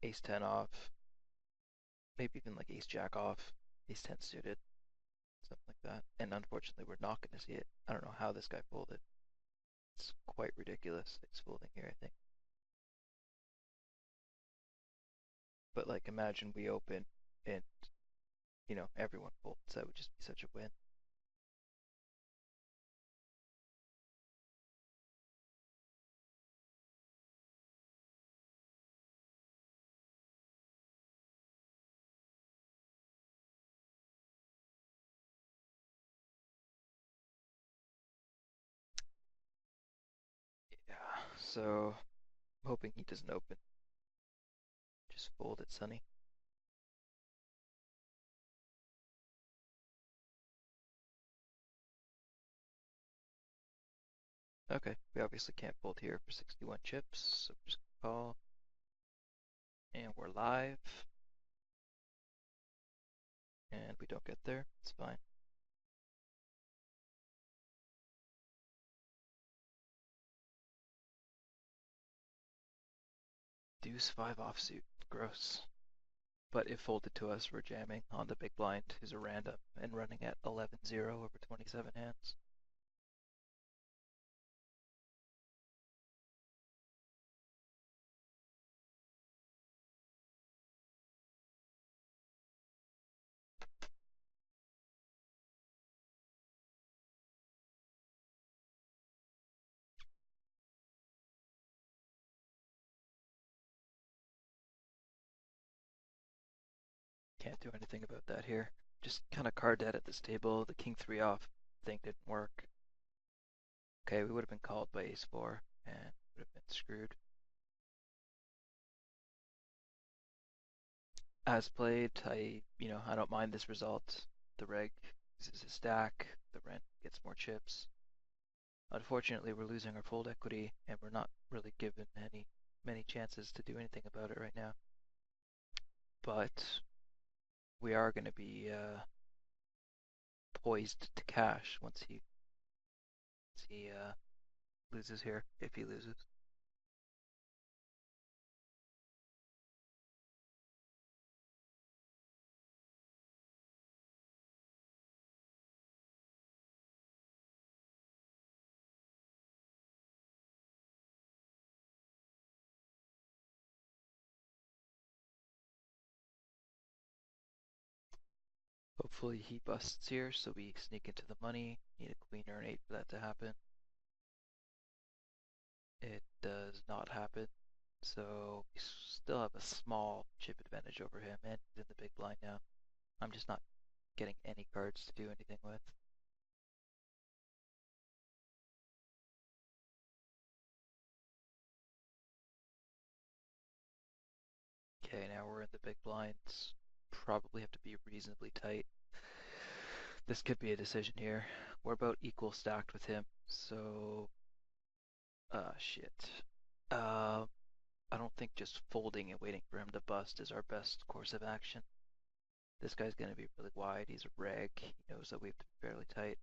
ace 10 off, maybe even like ace jack off, ace 10 suited, something like that. And unfortunately, we're not gonna see it. I don't know how this guy folded. It's quite ridiculous that he's folding here, I think. But like, imagine we open and, everyone folds. That would just be such a win. Yeah, so I'm hoping he doesn't open. Just fold it, Sonny. Okay, we obviously can't fold here for 61 chips, so we're just gonna call. And we're live. And we don't get there. It's fine. Deuce 5 offsuit. Gross. But if folded to us, we're jamming on the big blind, who's a random, and running at 11-0 over 27 hands. Can't do anything about that here. Just kind of card dead at this table. The king 3 off thing didn't work. Okay, we would have been called by ace 4 and would have been screwed. As played, I don't mind this result. The reg uses a stack, the rent gets more chips. Unfortunately, we're losing our fold equity, and we're not really given many chances to do anything about it right now. But we are going to be poised to cash once he loses here, if he loses. Hopefully he busts here, so we sneak into the money. Need a queen or an 8 for that to happen. It does not happen, so we still have a small chip advantage over him, and he's in the big blind now. I'm just not getting any cards to do anything with. Okay, now we're in the big blinds. Probably have to be reasonably tight. This could be a decision here. We're about equal stacked with him, so shit. I don't think just folding and waiting for him to bust is our best course of action. This guy's gonna be really wide. He's a reg. He knows that we have to be fairly tight.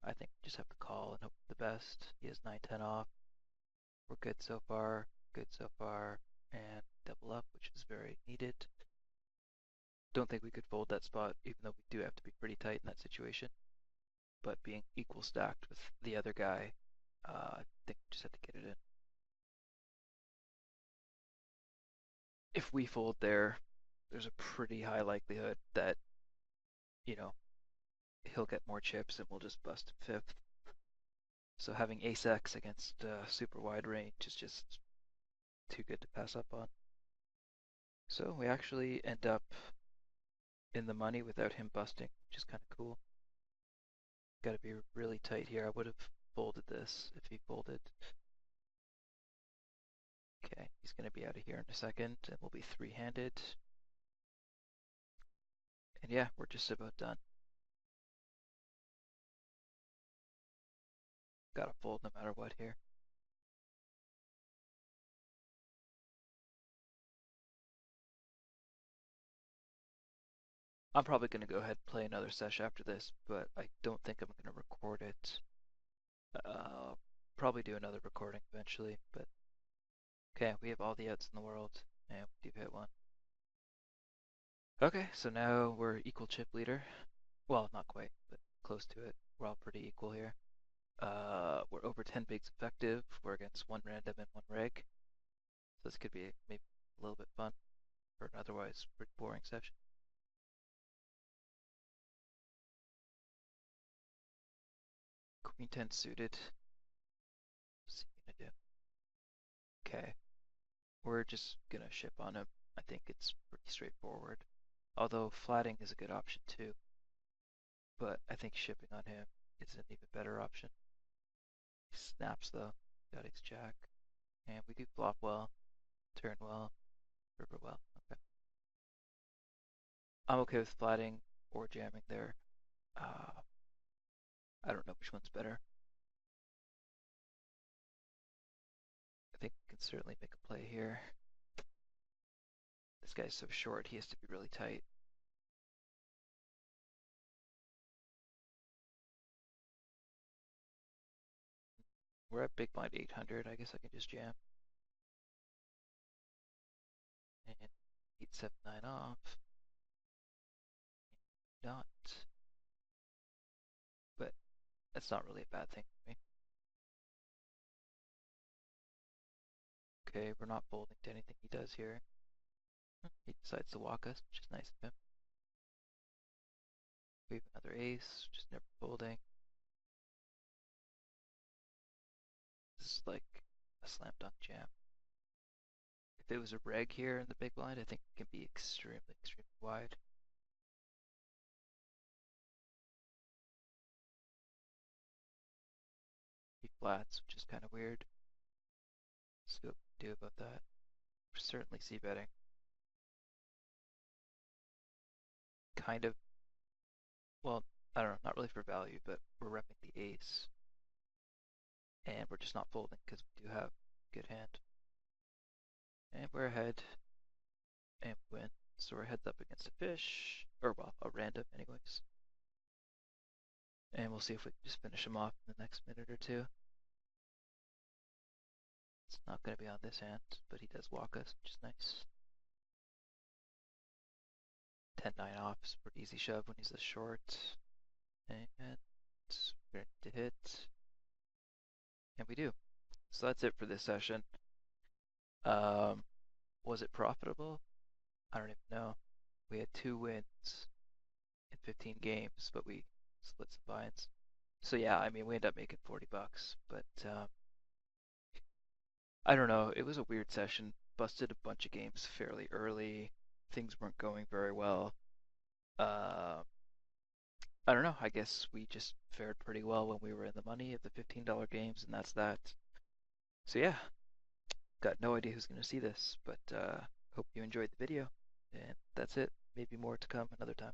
I think we just have to call and hope for the best. He has 9-10 off. We're good so far. Good so far. And double up, which is very needed. Don't think we could fold that spot, even though we do have to be pretty tight in that situation. But being equal stacked with the other guy, I think we just have to get it if we fold there, there's a pretty high likelihood that, you know, he'll get more chips and we'll just bust him fifth. So having ace X against super wide range is just too good to pass up on. So we actually end up in the money without him busting, which is kind of cool. Got to be really tight here. I would have folded this if he folded. Okay, he's going to be out of here in a second, and we'll be three-handed. And yeah, we're just about done. Gotta fold no matter what here. I'm probably going to go ahead and play another session after this, but I don't think I'm going to record it. Probably do another recording eventually, but okay, we have all the outs in the world, and we do hit one. Okay, so now we're equal chip leader. Well, not quite, but close to it. We're all pretty equal here. We're over 10 bigs effective. We're against one random and one reg. So this could be maybe a little bit fun for an otherwise pretty boring session. Queen 10 suited. What's he gonna do? Okay, we're just gonna ship on him. I think it's pretty straightforward. Although flatting is a good option too. But I think shipping on him is an even better option. He snaps though. Got ace jack. And we do flop well, turn well, river well. Okay. I'm okay with flatting or jamming there. I don't know which one's better. I think we can certainly make a play here. This guy's so short, he has to be really tight. We're at big blind 800. I guess I can just jam. And 8-7-9 off. Not. But that's not really a bad thing for me. Okay, we're not folding to anything he does here. He decides to walk us, which is nice of him. We have another ace, just never folding. This is like a slam dunk jam. If it was a reg here in the big blind, I think it can be extremely, extremely wide. He flats, which is kind of weird. Let's see what we can do about that. We're certainly c-betting. Kind of, well, I don't know, not really for value, but we're repping the ace. And we're just not folding because we do have a good hand. And we're ahead. And we win. So we're heads up against a fish. Or, well, a random anyways. And we'll see if we can just finish him off in the next minute or two. It's not going to be on this hand, but he does walk us, which is nice. 10-9 off is a pretty easy shove when he's this short. And we're going to hit. And we do. So that's it for this session. Was it profitable? I don't even know. We had 2 wins in 15 games, but we split some buy-ins. So yeah, I mean, we ended up making 40 bucks, but I don't know. It was a weird session. Busted a bunch of games fairly early. Things weren't going very well. I don't know. I guess we just fared pretty well when we were in the money of the $15 games, and that's that. So yeah, got no idea who's going to see this, but hope you enjoyed the video. And that's it. Maybe more to come another time.